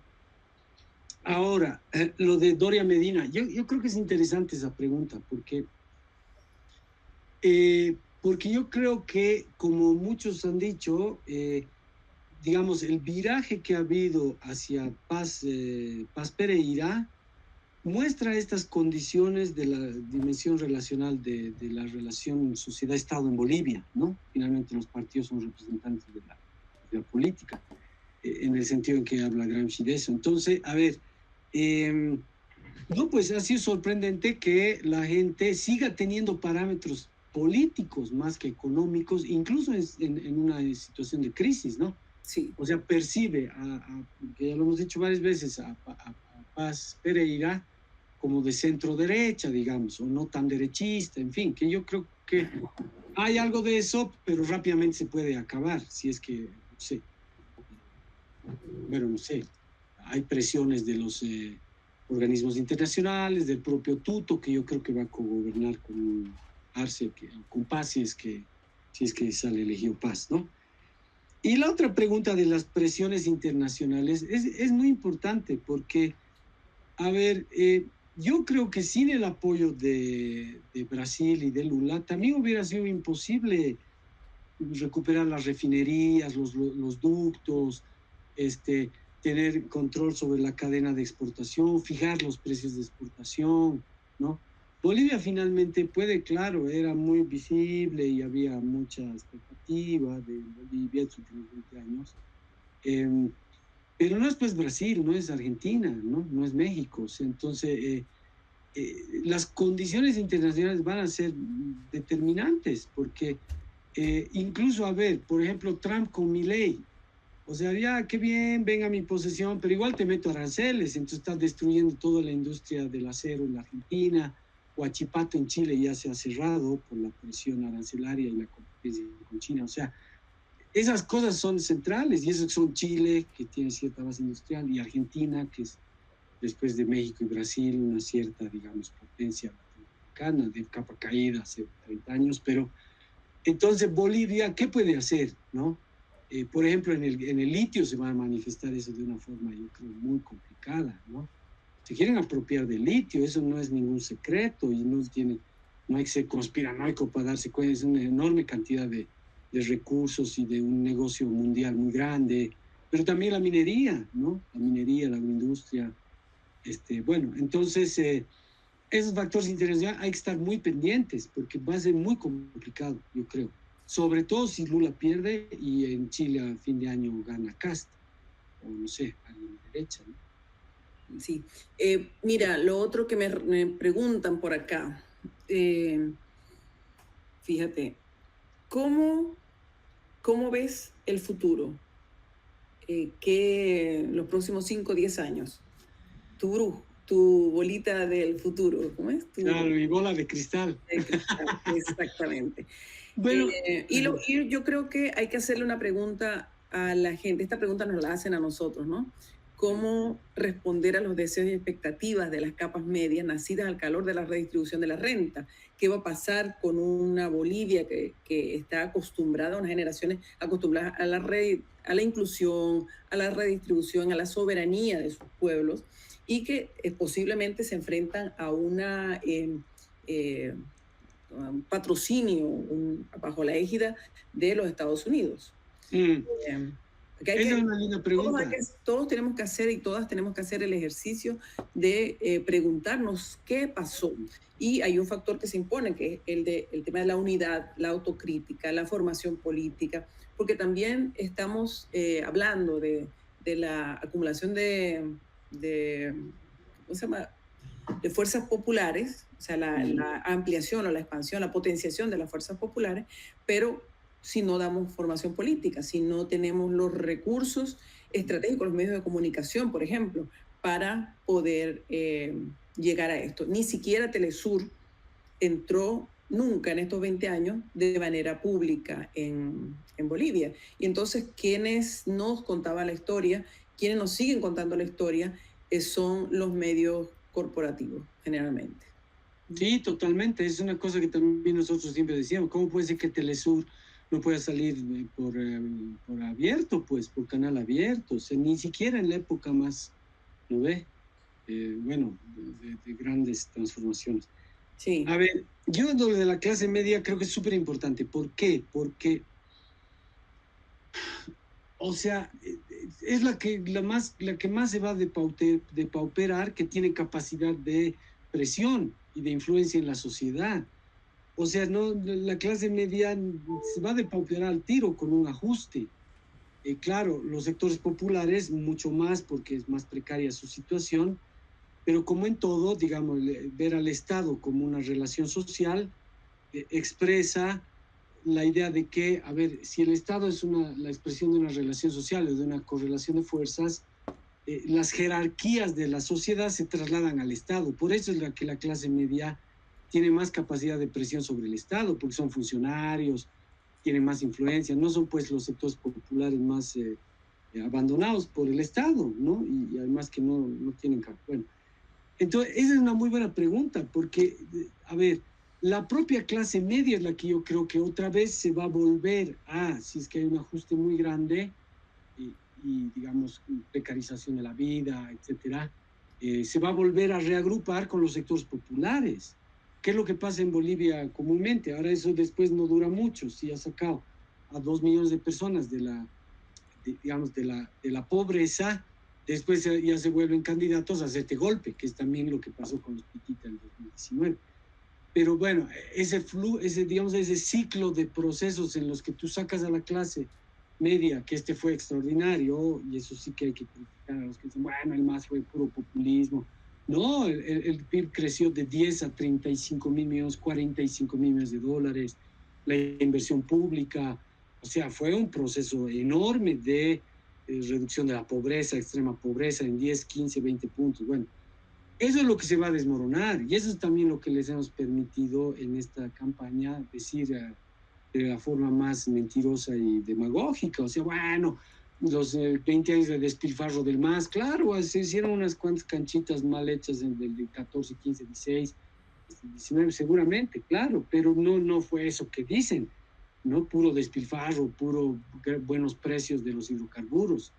Ahora, lo de Doria Medina, yo creo que es interesante esa pregunta, porque yo creo que, como muchos han dicho, digamos, el viraje que ha habido hacia Paz Pereira muestra estas condiciones de la dimensión relacional de la relación sociedad-Estado en Bolivia, ¿no? Finalmente los partidos son representantes de la política, en el sentido en que habla Gramsci de eso. Entonces, a ver, no, pues ha sido sorprendente que la gente siga teniendo parámetros políticos más que económicos, incluso en una situación de crisis, ¿no? Sí. O sea, percibe, que ya lo hemos dicho varias veces, a Paz Pereira como de centro derecha, digamos, o no tan derechista, en fin, que yo creo que hay algo de eso, pero rápidamente se puede acabar, si es que, no sé, bueno, no sé, hay presiones de los organismos internacionales, del propio Tuto, que yo creo que va a cogobernar con Arce, con Paz, si es que sale elegido Paz, ¿no? Y la otra pregunta de las presiones internacionales es muy importante porque, a ver, yo creo que sin el apoyo de Brasil y de Lula también hubiera sido imposible recuperar las refinerías, los ductos, tener control sobre la cadena de exportación, fijar los precios de exportación, ¿no? Bolivia finalmente puede, claro, era muy visible y había mucha expectativa de Bolivia en los últimos 20 años, eh, pero no es pues Brasil, no es Argentina, no es México. Entonces, las condiciones internacionales van a ser determinantes porque incluso, a ver, por ejemplo, Trump con Milei, o sea, ya, qué bien, venga a mi posesión, pero igual te meto aranceles, entonces estás destruyendo toda la industria del acero en la Argentina. Huachipato en Chile ya se ha cerrado por la presión arancelaria y la competencia con China. O sea, esas cosas son centrales y eso son Chile, que tiene cierta base industrial, y Argentina, que es después de México y Brasil una cierta, digamos, potencia latinoamericana de capa caída hace 30 años, pero entonces Bolivia, ¿qué puede hacer? ¿No? Por ejemplo, en el litio se va a manifestar eso de una forma, yo creo, muy complicada, ¿no? Se quieren apropiar del litio, eso no es ningún secreto y no hay que ser conspiranoico para darse cuenta, es una enorme cantidad de recursos y de un negocio mundial muy grande, pero también la minería, ¿no? La minería, la agroindustria, bueno, entonces esos factores internacionales hay que estar muy pendientes porque va a ser muy complicado, yo creo. Sobre todo si Lula pierde y en Chile a fin de año gana Cast, o no sé, alguien de derecha, ¿no? Sí. Mira, lo otro que me preguntan por acá, fíjate, ¿cómo ves el futuro? que los próximos 5 o 10 años. Tu bolita del futuro, ¿cómo es? Claro, mi bola de cristal. Exactamente. Bueno, y yo creo que hay que hacerle una pregunta a la gente. Esta pregunta nos la hacen a nosotros, ¿no? ¿Cómo responder a los deseos y expectativas de las capas medias nacidas al calor de la redistribución de la renta? ¿Qué va a pasar con una Bolivia que está acostumbrada, unas generaciones acostumbradas a la inclusión, a la redistribución, a la soberanía de sus pueblos, y que posiblemente se enfrentan a una un patrocinio bajo la égida de los Estados Unidos? Esa es una linda pregunta. Todos tenemos que hacer y todas tenemos que hacer el ejercicio de preguntarnos qué pasó. Y hay un factor que se impone, que es el tema de la unidad, la autocrítica, la formación política, porque también estamos hablando de la acumulación ¿cómo se llama?, de fuerzas populares, o sea, la ampliación o la expansión, la potenciación de las fuerzas populares, pero si no damos formación política, si no tenemos los recursos estratégicos, los medios de comunicación, por ejemplo, para poder llegar a esto. Ni siquiera Telesur entró nunca en estos 20 años de manera pública en Bolivia. Y entonces, quienes nos contaban la historia, quienes nos siguen contando la historia, son los medios corporativos, generalmente. Sí, totalmente. Es una cosa que también nosotros siempre decíamos. ¿Cómo puede ser que Telesur no pueda salir por abierto, pues, por canal abierto? O sea, ni siquiera en la época más, ¿no ve? Bueno, de grandes transformaciones. Sí. A ver, yo lo de la clase media creo que es súper importante. ¿Por qué? Porque, o sea, es la que más se va a depauperar, que tiene capacidad de presión y de influencia en la sociedad. O sea, no, la clase media se va a depauperar al tiro con un ajuste. Claro, los sectores populares mucho más, porque es más precaria su situación, pero como en todo, digamos, ver al Estado como una relación social expresa la idea de que, a ver, si el Estado es la expresión de una relación social o de una correlación de fuerzas, las jerarquías de la sociedad se trasladan al Estado. Por eso es que la clase media tiene más capacidad de presión sobre el Estado, porque son funcionarios, tienen más influencia, no son pues los sectores populares más abandonados por el Estado, ¿no? Y además que no tienen... Bueno, entonces esa es una muy buena pregunta, porque, a ver, la propia clase media es la que yo creo que otra vez se va a volver si es que hay un ajuste muy grande y digamos, precarización de la vida, etcétera, se va a volver a reagrupar con los sectores populares. ¿Qué es lo que pasa en Bolivia comúnmente? Ahora eso después no dura mucho. Si ha sacado a 2 millones de personas de la pobreza, después ya se vuelven candidatos a hacerte golpe, que es también lo que pasó con los Pitita en 2019. Pero bueno, ese ciclo de procesos en los que tú sacas a la clase media, que fue extraordinario, y eso sí que hay que criticar a los que dicen, bueno, el MAS fue puro populismo. No, el PIB creció de 10 a 35 mil millones, 45 mil millones de dólares, la inversión pública, o sea, fue un proceso enorme de reducción de la pobreza, extrema pobreza, en 10, 15, 20 puntos. Bueno, eso es lo que se va a desmoronar, y eso es también lo que les hemos permitido en esta campaña decir de la forma más mentirosa y demagógica. O sea, bueno, los 20 años de despilfarro del MAS, claro, se hicieron unas cuantas canchitas mal hechas del 14, 15, 16, 19, seguramente, claro, pero no fue eso que dicen, ¿no? Puro despilfarro, puro buenos precios de los hidrocarburos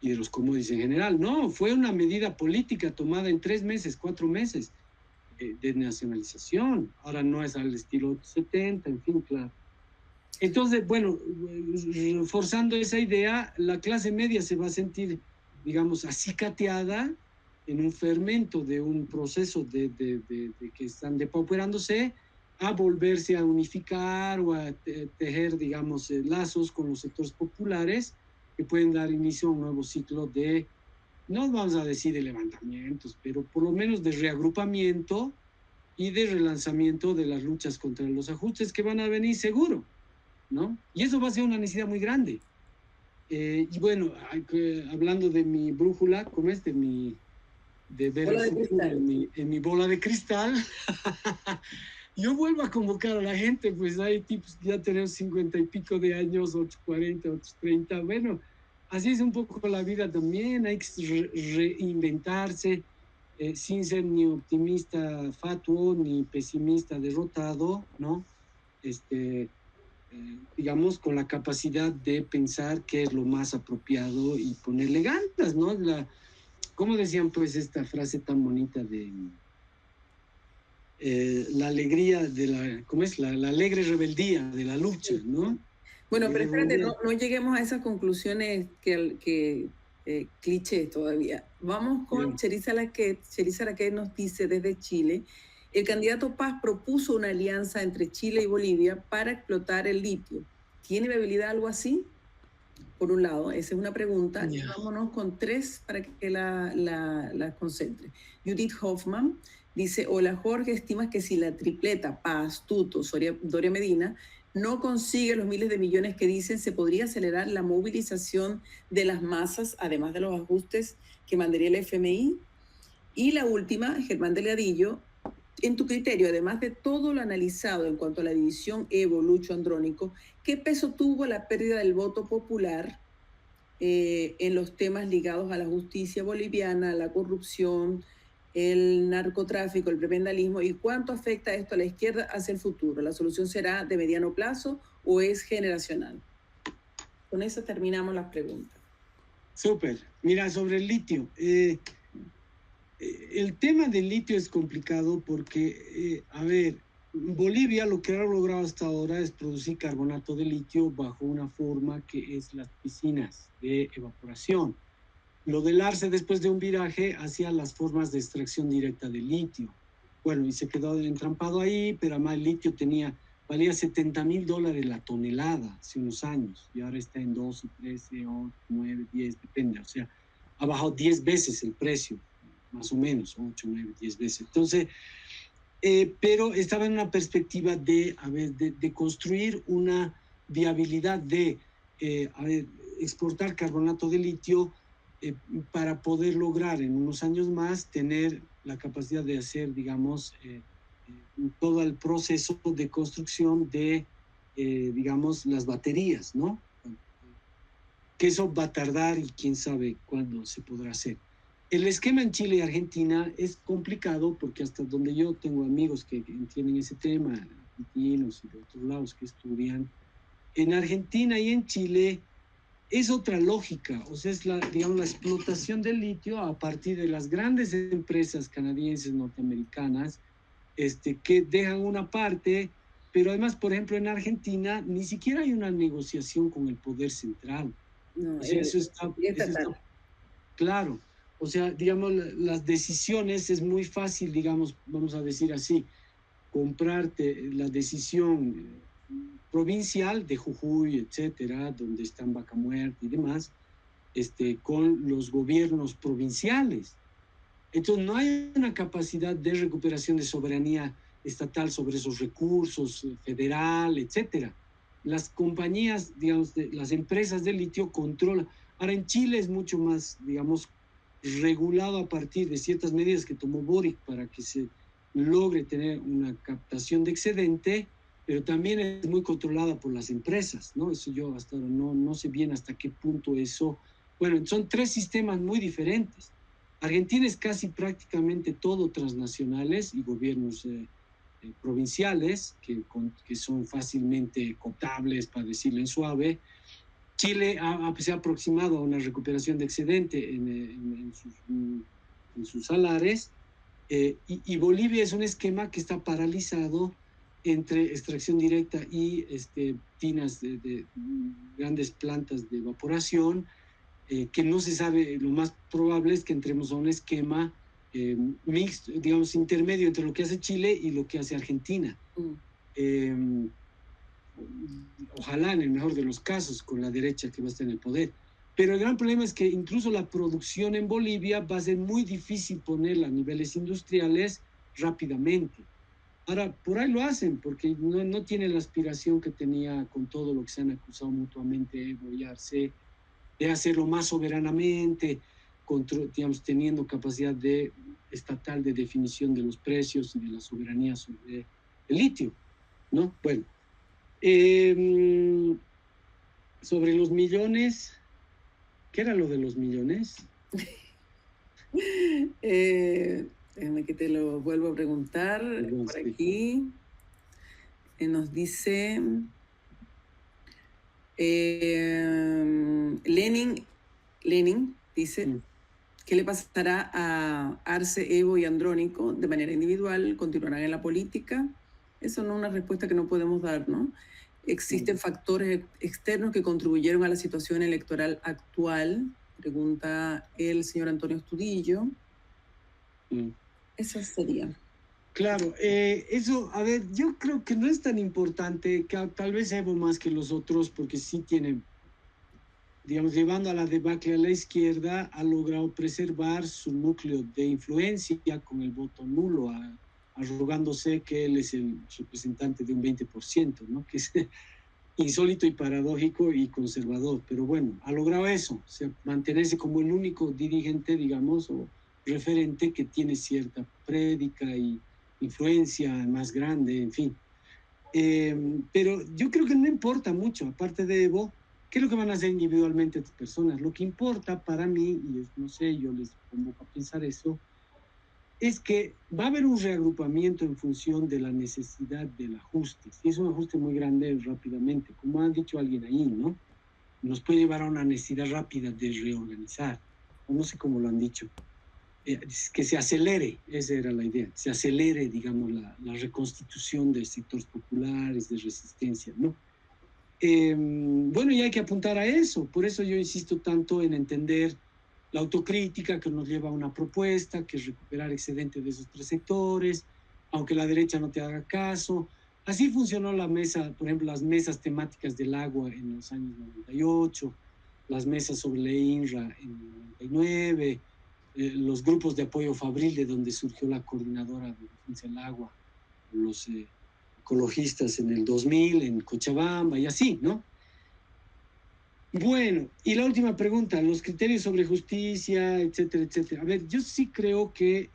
y de los commodities en general. No, fue una medida política tomada en 3 meses, 4 meses de nacionalización. Ahora no es al estilo 70, en fin, claro. Entonces, bueno, reforzando esa idea, la clase media se va a sentir, digamos, acicateada en un fermento de un proceso de que están depauperándose, a volverse a unificar o a tejer, digamos, lazos con los sectores populares que pueden dar inicio a un nuevo ciclo de, no vamos a decir de levantamientos, pero por lo menos de reagrupamiento y de relanzamiento de las luchas contra los ajustes que van a venir seguro, ¿no? Y eso va a ser una necesidad muy grande. Y bueno, hablando de mi brújula, ¿cómo es? De ver el futuro en mi bola de cristal, yo vuelvo a convocar a la gente, pues hay tipos que ya tenemos 50 y pico de años, otros 40, otros 30. Bueno, así es un poco la vida también, hay que reinventarse, sin ser ni optimista fatuo ni pesimista derrotado, ¿no? Digamos, con la capacidad de pensar qué es lo más apropiado y ponerle ganas, ¿no? ¿Cómo decían pues esta frase tan bonita de la alegría de la, ¿cómo es? La alegre rebeldía de la lucha, ¿no? Bueno, pero espérate, no lleguemos a esas conclusiones que cliché todavía. Vamos con Cheriza Araquet nos dice desde Chile, el candidato Paz propuso una alianza entre Chile y Bolivia para explotar el litio. ¿Tiene viabilidad algo así? Por un lado, esa es una pregunta. Y vámonos con tres para que la concentre. Judith Hoffman dice, hola Jorge, estimas que si la tripleta Paz, Tuto, Doria Medina no consigue los miles de millones que dicen, se podría acelerar la movilización de las masas, además de los ajustes que mandaría el FMI. Y la última, Germán Delgadillo, en tu criterio, además de todo lo analizado en cuanto a la división Evo-Lucho Andrónico, ¿qué peso tuvo la pérdida del voto popular en los temas ligados a la justicia boliviana, la corrupción, el narcotráfico, el prebendalismo, y cuánto afecta esto a la izquierda hacia el futuro? ¿La solución será de mediano plazo o es generacional? Con eso terminamos las preguntas. Súper. Mira, sobre el litio. El tema del litio es complicado porque, a ver, Bolivia lo que ha logrado hasta ahora es producir carbonato de litio bajo una forma que es las piscinas de evaporación. Lo del arce después de un viraje hacia las formas de extracción directa de litio. Bueno, y se quedó entrampado ahí, pero además el litio valía $70,000 la tonelada hace unos años, y ahora está en 12, 13, 8, 9, 10, depende, o sea, ha bajado 10 veces el precio, más o menos, 8, 9, 10 veces. Entonces, pero estaba en una perspectiva de construir una viabilidad de exportar carbonato de litio para poder lograr en unos años más tener la capacidad de hacer, digamos, todo el proceso de construcción de, digamos, las baterías, ¿no? Que eso va a tardar y quién sabe cuándo se podrá hacer. El esquema en Chile y Argentina es complicado porque hasta donde yo tengo amigos que entienden ese tema, argentinos y de otros lados que estudian, en Argentina y en Chile es otra lógica, o sea, es digamos, la explotación del litio a partir de las grandes empresas canadienses, norteamericanas, que dejan una parte, pero además, por ejemplo, en Argentina ni siquiera hay una negociación con el poder central. No, o sea, eso está claro. O sea, digamos, las decisiones es muy fácil, digamos, vamos a decir así, comprarte la decisión provincial de Jujuy, etcétera, donde están Vaca Muerta y demás, con los gobiernos provinciales. Entonces, no hay una capacidad de recuperación de soberanía estatal sobre esos recursos, federal, etcétera. Las compañías, digamos, las empresas de litio controlan. Ahora, en Chile es mucho más, digamos, regulado a partir de ciertas medidas que tomó Boric para que se logre tener una captación de excedente, pero también es muy controlada por las empresas, ¿no? Eso yo hasta ahora no sé bien hasta qué punto eso... Bueno, son tres sistemas muy diferentes. Argentina es casi prácticamente todo transnacionales y gobiernos provinciales que son fácilmente cotables, para decirlo en suave. Chile se ha aproximado a una recuperación de excedente en sus salares, y Bolivia es un esquema que está paralizado entre extracción directa y tinas de grandes plantas de evaporación, que no se sabe. Lo más probable es que entremos a un esquema mixto, digamos, intermedio entre lo que hace Chile y lo que hace Argentina. Ojalá en el mejor de los casos con la derecha que va a estar en el poder. Pero el gran problema es que incluso la producción en Bolivia va a ser muy difícil ponerla a niveles industriales rápidamente. Ahora, por ahí lo hacen, porque no tiene la aspiración que tenía con todo lo que se han acusado mutuamente Evo y Arce, de hacerlo más soberanamente, digamos, teniendo capacidad estatal de definición de los precios y de la soberanía sobre el litio, ¿no? Bueno, sobre los millones, ¿qué era lo de los millones? Déjame que te lo vuelvo a preguntar. Perdón, por sí. aquí. Nos dice Lenin dice, ¿qué le pasará a Arce, Evo y Andrónico de manera individual? ¿Continuarán en la política? Eso no es una respuesta que no podemos dar, ¿no? ¿Existen factores externos que contribuyeron a la situación electoral actual? Pregunta el señor Antonio Estudillo. Eso sería. Claro, eso, a ver, yo creo que no es tan importante, que tal vez Evo más que los otros, porque sí tiene, digamos, llevando a la debacle a la izquierda, ha logrado preservar su núcleo de influencia con el voto nulo, arrogándose que él es el representante de un 20%, ¿no? Que es insólito y paradójico y conservador, pero bueno, ha logrado eso, o sea, mantenerse como el único dirigente, digamos, o referente que tiene cierta prédica y influencia más grande, en fin. Pero yo creo que no importa mucho, aparte de Evo, ¿qué es lo que van a hacer individualmente estas personas? Lo que importa para mí, y no sé, yo les convoco a pensar eso, es que va a haber un reagrupamiento en función de la necesidad del ajuste. Si es un ajuste muy grande, rápidamente, como ha dicho alguien ahí, ¿no? Nos puede llevar a una necesidad rápida de reorganizar, o no sé cómo lo han dicho. Que se acelere, esa era la idea, se acelere, digamos, la reconstitución de sectores populares, de resistencia, ¿no? Bueno, y hay que apuntar a eso, por eso yo insisto tanto en entender la autocrítica que nos lleva a una propuesta, que es recuperar excedente de esos tres sectores, aunque la derecha no te haga caso. Así funcionó la mesa, por ejemplo, las mesas temáticas del agua en los años 98, las mesas sobre la INRA en el 99, los grupos de apoyo Fabril, de donde surgió la coordinadora de defensa del agua, los ecologistas en el 2000, en Cochabamba y así, ¿no? Bueno, y la última pregunta, los criterios sobre justicia, etcétera, etcétera. A ver, yo sí creo que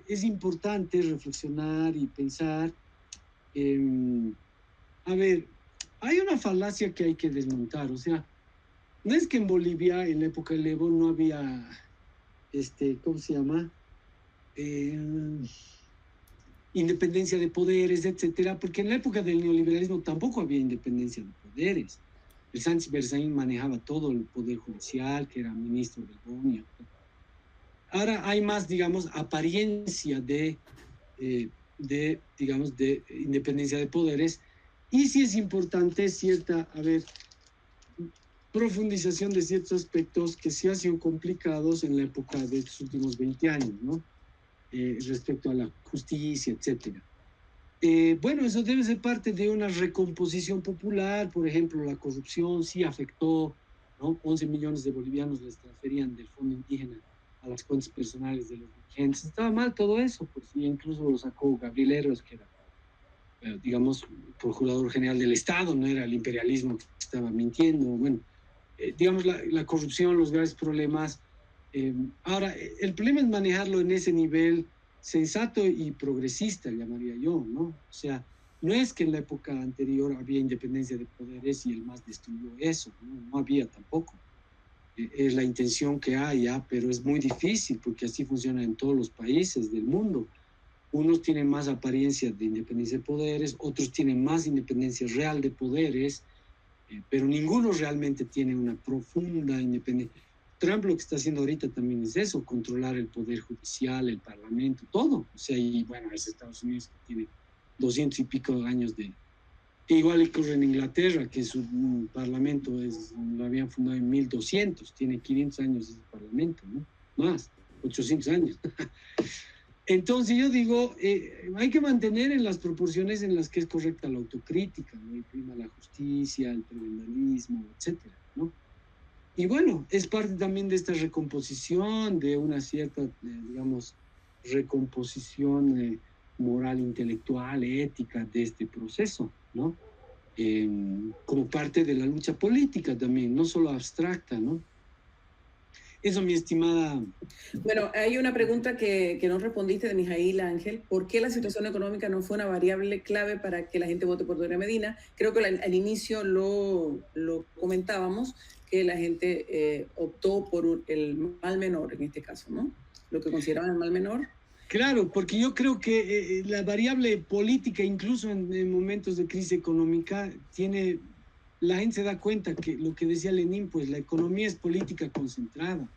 es importante reflexionar y pensar. A ver, hay una falacia que hay que desmontar, o sea, no es que en Bolivia, en la época del Evo, no había, ¿cómo se llama? Independencia de poderes, etcétera, porque en la época del neoliberalismo tampoco había independencia de poderes. El Sánchez Berzaín manejaba todo el poder judicial, que era ministro del GOBI. Ahora hay más, digamos, apariencia digamos, de independencia de poderes, y sí es importante cierta, a ver, profundización de ciertos aspectos que sí han sido complicados en la época de estos últimos 20 años, ¿no? Respecto a la justicia, etcétera. Bueno, eso debe ser parte de una recomposición popular. Por ejemplo, la corrupción sí afectó, ¿no? 11 millones de bolivianos les transferían del fondo indígena a las cuentas personales de los dirigentes. Estaba mal todo eso, pues, y incluso lo sacó Gabriel Heros, que era, digamos, procurador general del Estado, no era el imperialismo que estaba mintiendo. Bueno, digamos, la corrupción, los graves problemas. Ahora, el problema es manejarlo en ese nivel sensato y progresista, llamaría yo, ¿no? O sea, no es que en la época anterior había independencia de poderes y el MAS destruyó eso, ¿no? No había tampoco. Es la intención que haya, pero es muy difícil porque así funciona en todos los países del mundo. Unos tienen más apariencia de independencia de poderes, otros tienen más independencia real de poderes, pero ninguno realmente tiene una profunda independencia. Trump lo que está haciendo ahorita también es eso, controlar el poder judicial, el parlamento, todo. O sea, y bueno, es Estados Unidos que tiene 200 y pico años de... Igual ocurre en Inglaterra, que su parlamento lo habían fundado en 1200, tiene 500 años ese parlamento, ¿no? Más, 800 años. Entonces yo digo, hay que mantener en las proporciones en las que es correcta la autocrítica, ¿no? El prima la justicia, el prebendalismo, etcétera, ¿no? Y bueno, es parte también de esta recomposición, de una cierta, digamos, recomposición moral, intelectual, ética de este proceso, ¿no? Como parte de la lucha política también, no solo abstracta, ¿no? Eso, mi estimada. Bueno, hay una pregunta que no respondiste de Mijail Ángel. ¿Por qué la situación económica no fue una variable clave para que la gente vote por Doria Medina? Creo que al inicio lo comentábamos, que la gente optó por el mal menor en este caso, ¿no? Lo que consideraban el mal menor. Claro, porque yo creo que la variable política, incluso en momentos de crisis económica, la gente se da cuenta que lo que decía Lenin, pues la economía es política concentrada,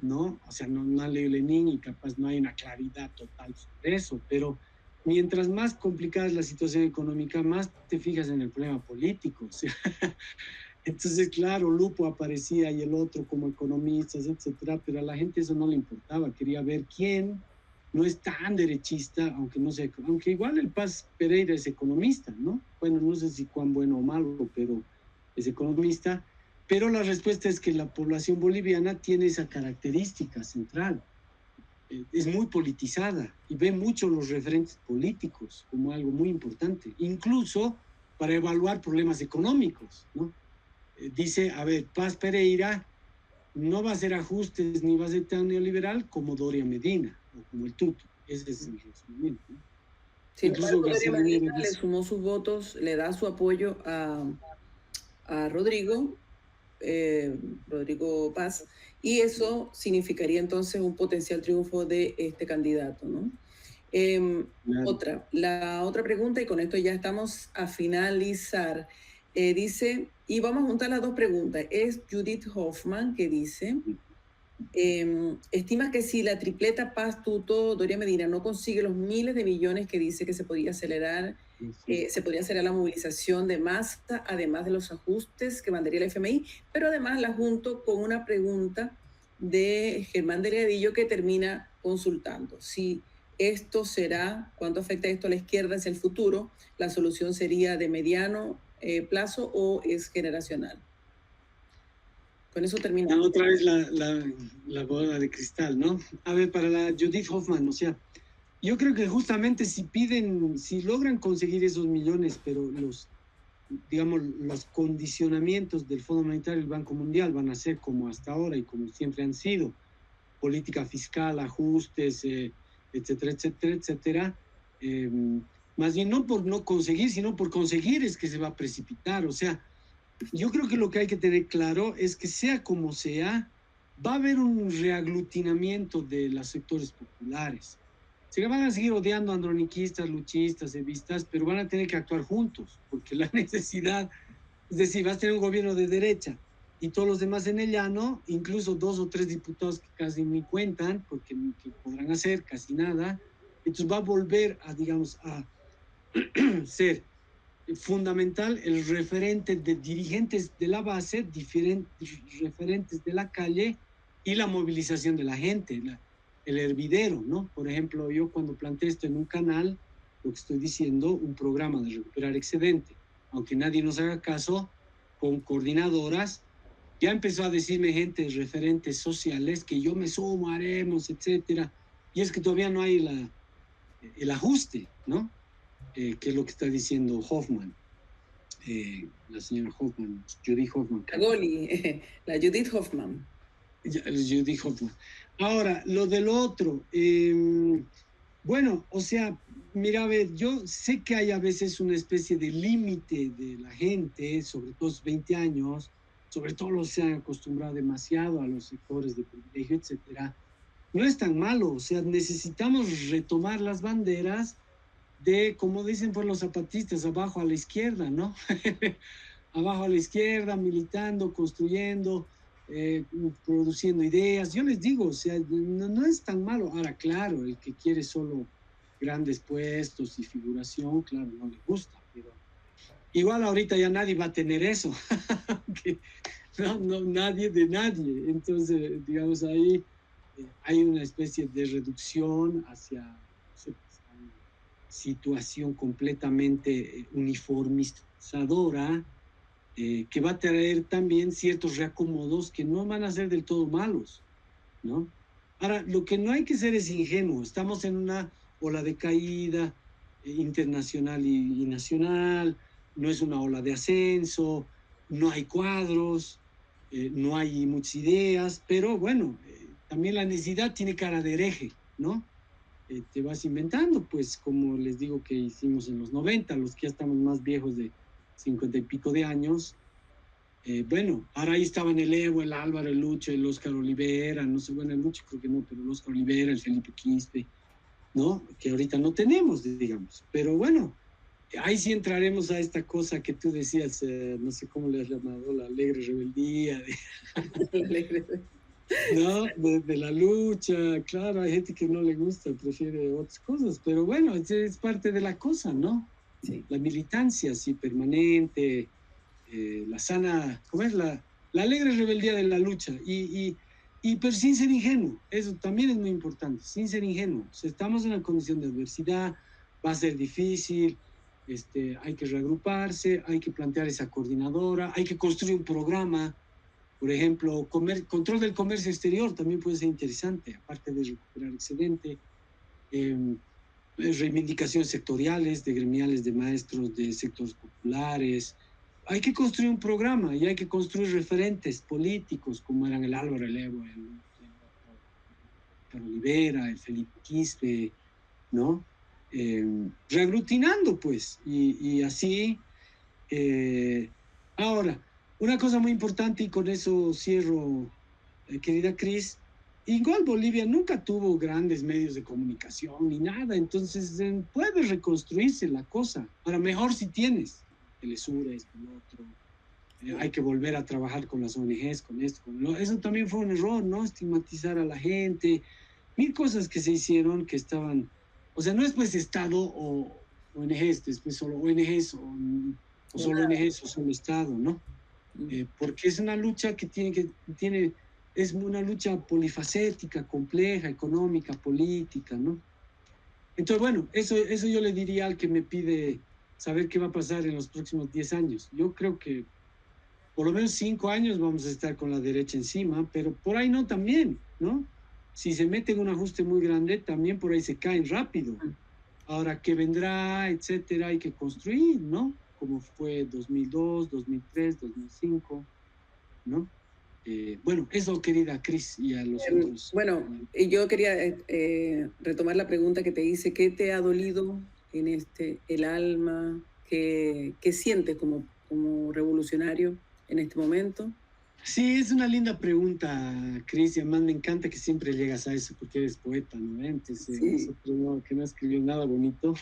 ¿no? O sea, no ha leído Lenin y capaz no hay una claridad total sobre eso, pero mientras más complicada es la situación económica, más te fijas en el problema político. O sea, entonces, claro, Lupo aparecía y el otro como economistas, etcétera, pero a la gente eso no le importaba, quería ver quién no es tan derechista, aunque no sea, aunque igual el Paz Pereira es economista, ¿no? Bueno, no sé si cuán bueno o malo, pero es economista, pero la respuesta es que la población boliviana tiene esa característica central, es muy politizada y ve mucho los referentes políticos como algo muy importante, incluso para evaluar problemas económicos, ¿no? Dice, a ver, Paz Pereira no va a hacer ajustes ni va a ser tan neoliberal como Doria Medina o como el Tuto. Ese es el resumimiento, ¿no? Sí, incluso Doria Medina le sumó sus votos, le da su apoyo a Rodrigo Paz, y eso significaría entonces un potencial triunfo de este candidato, ¿no? Claro. La otra pregunta, y con esto ya estamos a finalizar, dice, y vamos a juntar las dos preguntas, es Judith Hoffman que dice, estima que si la tripleta Paz, Tuto, Doria Medina no consigue los miles de millones que dice que se podría acelerar, se podría acelerar la movilización de masa, además de los ajustes que mandaría el FMI, pero además la junto con una pregunta de Germán Delgadillo que termina consultando. Si esto será, ¿cuánto afecta esto a la izquierda hacia el futuro? ¿La solución sería de mediano plazo o es generacional? Con eso terminamos. Otra vez la bola de cristal, ¿no? A ver, para la Judith Hoffman, o sea, yo creo que justamente si logran conseguir esos millones, pero los condicionamientos del Fondo Monetario y el Banco Mundial van a ser como hasta ahora y como siempre han sido, política fiscal, ajustes, etcétera, etcétera, etcétera. Más bien no por no conseguir, sino por conseguir es que se va a precipitar. O sea, yo creo que lo que hay que tener claro es que sea como sea, va a haber un reaglutinamiento de los sectores populares. Se van a seguir odiando androniquistas, luchistas, evistas, pero van a tener que actuar juntos, porque la necesidad, es decir, vas a tener un gobierno de derecha y todos los demás en el llano, incluso 2 o 3 diputados que casi ni cuentan, porque que podrán hacer casi nada, entonces va a volver a, digamos, a ser fundamental el referente de dirigentes de la base, referentes de la calle y la movilización de la gente, el hervidero, ¿no? Por ejemplo, yo cuando planteé esto en un canal, lo que estoy diciendo, un programa de recuperar excedente, aunque nadie nos haga caso, con coordinadoras, ya empezó a decirme gente, referentes sociales, que yo me sumo, haremos, etcétera, y es que todavía no hay el ajuste, ¿no? Que es lo que está diciendo Hoffman, la señora Hoffman, Judith Hoffman. La Judith Hoffman. Judith Hoffman. Ahora, lo del otro, bueno, o sea, mira, a ver, yo sé que hay a veces una especie de límite de la gente, sobre todo 20 años, sobre todo los se han acostumbrado demasiado a los sectores de privilegio, etcétera. No es tan malo, o sea, necesitamos retomar las banderas de, como dicen pues los zapatistas, abajo a la izquierda, ¿no? Abajo a la izquierda, militando, construyendo, produciendo ideas. Yo les digo, o sea, no es tan malo. Ahora, claro, el que quiere solo grandes puestos y figuración, claro, no le gusta, pero igual ahorita ya nadie va a tener eso. no, nadie de nadie. Entonces, digamos, ahí hay una especie de reducción hacia situación completamente uniformizadora, que va a traer también ciertos reacomodos que no van a ser del todo malos, ¿no? Ahora, lo que no hay que ser es ingenuo. Estamos en una ola de caída internacional y nacional, no es una ola de ascenso, no hay cuadros, no hay muchas ideas, pero bueno, también la necesidad tiene cara de hereje, ¿no? Te vas inventando, pues como les digo que hicimos en los 90, los que ya estamos más viejos de 50 y pico de años. Bueno, ahora ahí estaban el Evo, el Álvaro, el Lucho, el Oscar Olivera, no sé, bueno, el Lucho creo que no, pero el Oscar Olivera, el Felipe Quispe, ¿no? Que ahorita no tenemos, digamos. Pero bueno, ahí sí entraremos a esta cosa que tú decías, no sé cómo le has llamado, la alegre rebeldía, ¿no? De la lucha, claro, hay gente que no le gusta, prefiere otras cosas, pero bueno, es parte de la cosa, ¿no? Sí. La militancia así permanente, la sana, ¿cómo es? La alegre rebeldía de la lucha, pero sin ser ingenuo, eso también es muy importante, sin ser ingenuo. O sea, estamos en una condición de adversidad, va a ser difícil, hay que reagruparse, hay que plantear esa coordinadora, hay que construir un programa. Por ejemplo, control del comercio exterior también puede ser interesante, aparte de recuperar excedente. Reivindicaciones sectoriales, de gremiales, de maestros, de sectores populares. Hay que construir un programa y hay que construir referentes políticos, como eran el Álvaro, el Evo, el Olivera, el Felipe Quispe, ¿no? Reaglutinando, pues, y así. Ahora, una cosa muy importante, y con eso cierro, querida Cris, igual Bolivia nunca tuvo grandes medios de comunicación ni nada, entonces puede reconstruirse la cosa. Ahora, mejor si tienes Telesur, esto, lo otro. Hay que volver a trabajar con las ONGs, con esto, con lo. Eso también fue un error, ¿no? Estigmatizar a la gente. Mil cosas que se hicieron que estaban. O sea, no es pues Estado o ONGs, después solo ONGs o solo ONGs o solo Estado, ¿no? Porque es una lucha que es una lucha polifacética, compleja, económica, política, ¿no? Entonces, bueno, eso yo le diría al que me pide saber qué va a pasar en los próximos 10 años. Yo creo que por lo menos 5 años vamos a estar con la derecha encima, pero por ahí no también, ¿no? Si se mete en un ajuste muy grande, también por ahí se caen rápido. Ahora, ¿qué vendrá, etcétera? Hay que construir, ¿no? Como fue 2002, 2003, 2005, ¿no? Bueno, eso, querida Cris, y a los otros. Bueno, yo quería retomar la pregunta que te hice. ¿Qué te ha dolido en el alma? ¿Qué sientes como revolucionario en este momento? Sí, es una linda pregunta, Cris, y además me encanta que siempre llegas a eso porque eres poeta, ¿no? Entonces, Sí. nosotros no, que no escribió nada bonito.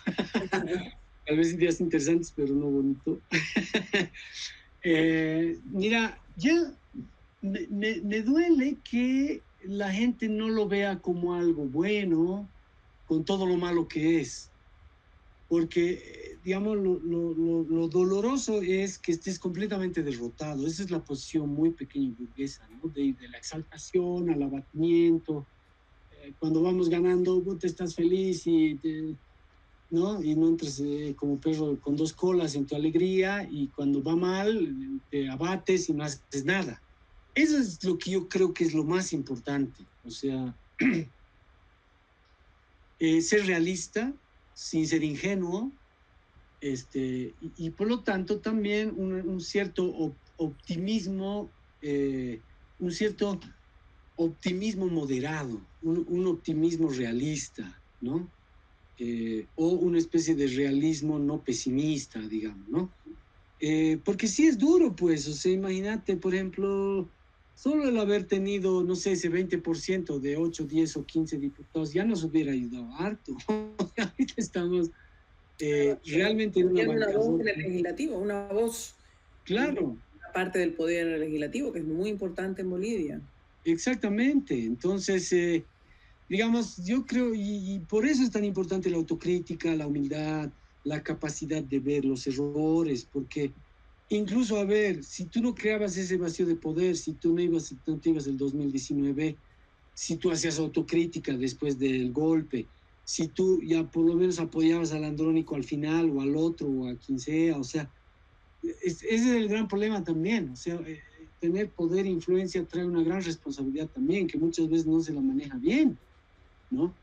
Tal vez ideas interesantes, pero no bonito. Mira, ya me duele que la gente no lo vea como algo bueno, con todo lo malo que es. Porque, digamos, lo doloroso es que estés completamente derrotado. Esa es la posición muy pequeña y burguesa, ¿no? De la exaltación al abatimiento. Cuando vamos ganando, te estás feliz ¿no? Y no entres como perro con dos colas en tu alegría, y cuando va mal, te abates y no haces nada. Eso es lo que yo creo que es lo más importante. O sea, ser realista sin ser ingenuo, y por lo tanto también un cierto optimismo, un cierto optimismo moderado, un optimismo realista, ¿no? O una especie de realismo no pesimista, digamos, ¿no? Porque sí es duro, pues, o sea, imagínate, por ejemplo, solo el haber tenido, no sé, ese 20% de 8, 10 o 15 diputados ya nos hubiera ayudado harto. Ahorita estamos realmente en una voz en el legislativo, una voz. Claro. Parte del poder legislativo, que es muy importante en Bolivia. Exactamente. Entonces, digamos, yo creo, y por eso es tan importante la autocrítica, la humildad, la capacidad de ver los errores, porque incluso, a ver, si tú no creabas ese vacío de poder, si tú no te ibas el 2019, si tú hacías autocrítica después del golpe, si tú ya por lo menos apoyabas al Andrónico al final, o al otro, o a quien sea, o sea, ese es el gran problema también, o sea, tener poder e influencia trae una gran responsabilidad también, que muchas veces no se la maneja bien, ¿no?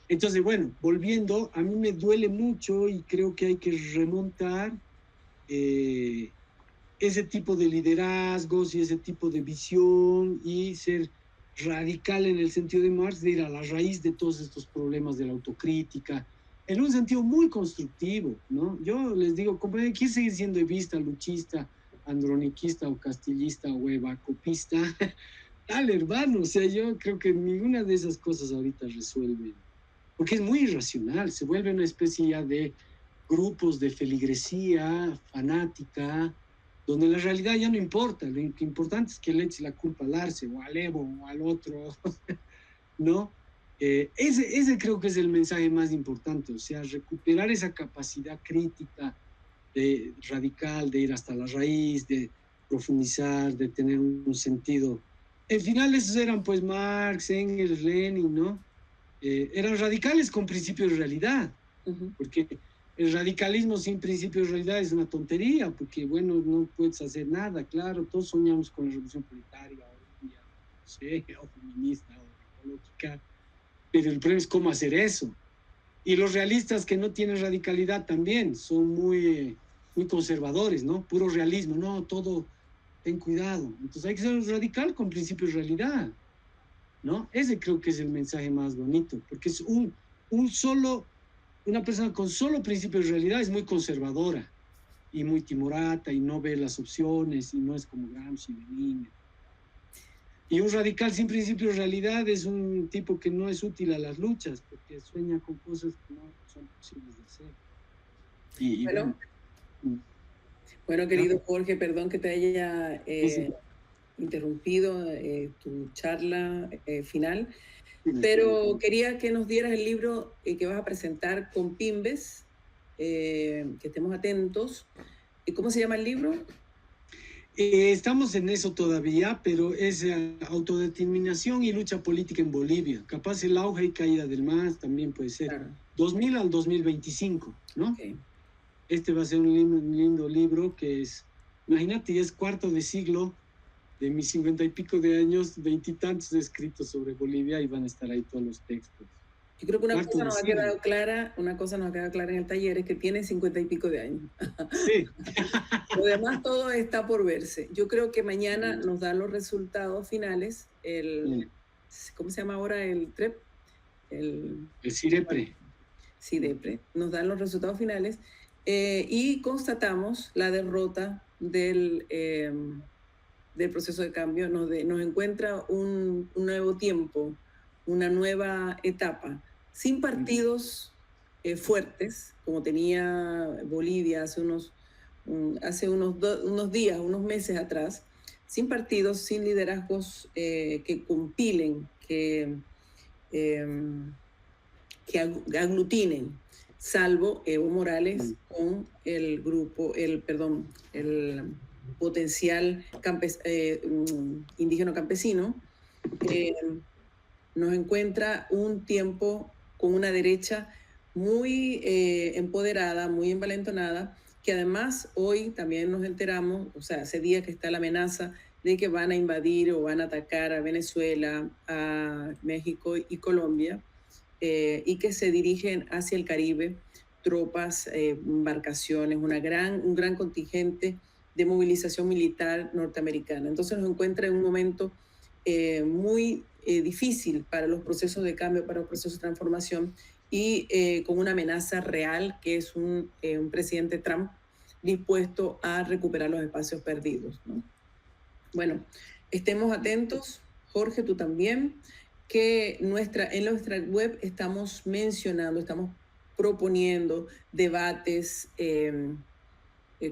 Entonces, bueno, volviendo, a mí me duele mucho y creo que hay que remontar, ese tipo de liderazgos y ese tipo de visión y ser radical en el sentido de Marx, de ir a la raíz de todos estos problemas de la autocrítica, en un sentido muy constructivo, ¿no? Yo les digo, compañero, ¿quién sigue siendo evista, luchista, androniquista o castillista o evacopista? Dale, hermano, o sea, yo creo que ninguna de esas cosas ahorita resuelve, porque es muy irracional, se vuelve una especie ya de grupos de feligresía fanática, donde la realidad ya no importa, lo importante es que le eche la culpa al Arce o al Evo o al otro, ¿no? Ese creo que es el mensaje más importante, o sea, recuperar esa capacidad crítica radical, de ir hasta la raíz, de profundizar, de tener un sentido. En final esos eran pues Marx, Engels, Lenin, ¿no? Eran radicales con principios de realidad, porque el radicalismo sin principios de realidad es una tontería, porque bueno, no puedes hacer nada, claro, todos soñamos con la revolución proletaria, o no sé, o feminista, o ecológica, pero el problema es cómo hacer eso. Y los realistas que no tienen radicalidad también son muy conservadores, ¿no? Puro realismo, no, todo, ten cuidado. Entonces hay que ser radical con principios de realidad, ¿no? Ese creo que es el mensaje más bonito, porque es una persona con solo principios de realidad es muy conservadora y muy timorata y no ve las opciones y no es como Gramsci, Lenin. Y un radical sin principios de realidad es un tipo que no es útil a las luchas porque sueña con cosas que no son posibles de hacer. Bueno, querido Jorge, perdón que te haya sí. interrumpido tu charla final, pero quería que nos dieras el libro que vas a presentar con Pimbes, que estemos atentos. ¿Cómo se llama el libro? Estamos en eso todavía, pero es autodeterminación y lucha política en Bolivia. Capaz el auge y caída del MAS también puede ser. Claro. 2000 al 2025, ¿no? Okay. Este va a ser un lindo libro que es, imagínate, ya es cuarto de siglo de mis 50 y pico de años, 20 y tantos escritos sobre Bolivia y van a estar ahí todos los textos. Yo creo que una cosa nos ha quedado clara en el taller, es que tiene 50 y pico de años. Sí. Lo demás todo está por verse. Yo creo que mañana nos dan los resultados finales, ¿cómo se llama ahora el TREP? El CIDEPRE. CIDEPRE. Nos dan los resultados finales y constatamos la derrota del proceso de cambio. Nos encuentra un nuevo tiempo, una nueva etapa, sin partidos fuertes, como tenía Bolivia hace unos días, unos meses atrás, sin partidos, sin liderazgos que compilen, que aglutinen, salvo Evo Morales con el potencial indígena campesino. Nos encuentra un tiempo con una derecha muy empoderada, muy envalentonada, que además hoy también nos enteramos, o sea, hace días que está la amenaza de que van a invadir o van a atacar a Venezuela, a México y Colombia, y que se dirigen hacia el Caribe tropas, embarcaciones, un gran contingente de movilización militar norteamericana. Entonces nos encuentra en un momento muy difícil para los procesos de cambio, para los procesos de transformación y con una amenaza real que es un presidente Trump dispuesto a recuperar los espacios perdidos, ¿no? Bueno, estemos atentos, Jorge, tú también, que en nuestra web estamos proponiendo debates,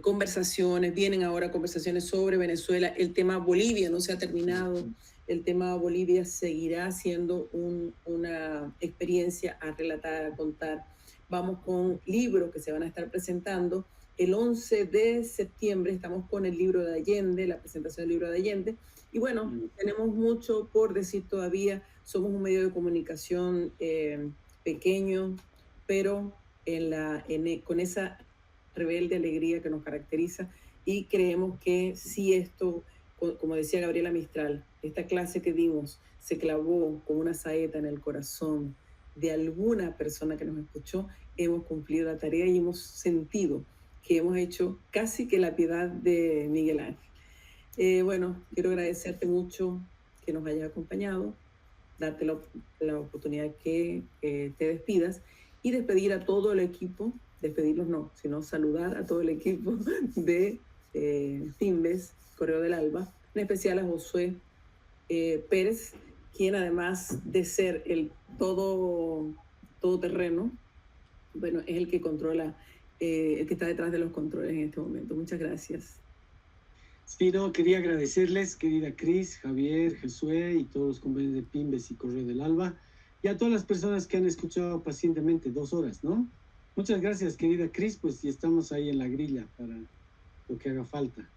conversaciones, vienen ahora conversaciones sobre Venezuela, el tema Bolivia no se ha terminado, el tema Bolivia seguirá siendo una experiencia a relatar, a contar. Vamos con libros que se van a estar presentando. El 11 de septiembre estamos con el libro de Allende, la presentación del libro de Allende. Y bueno, tenemos mucho por decir todavía. Somos un medio de comunicación pequeño, pero con esa rebelde alegría que nos caracteriza, y creemos que si esto, como decía Gabriela Mistral, esta clase que dimos se clavó como una saeta en el corazón de alguna persona que nos escuchó, hemos cumplido la tarea y hemos sentido que hemos hecho casi que la piedad de Miguel Ángel. Bueno, quiero agradecerte mucho que nos hayas acompañado, darte la oportunidad que te despidas y despedir a todo el equipo, despedirlos no, sino saludar a todo el equipo de Fimbes, Correo del Alba, en especial a Josué Pérez, quien además de ser el todoterreno, bueno, es el que controla, el que está detrás de los controles en este momento. Muchas gracias. Sí, no, quería agradecerles, querida Cris, Javier, Josué y todos los compañeros de Fimbes y Correo del Alba, y a todas las personas que han escuchado pacientemente 2 horas, ¿no? Muchas gracias, querida Cris, pues y estamos ahí en la grilla para lo que haga falta.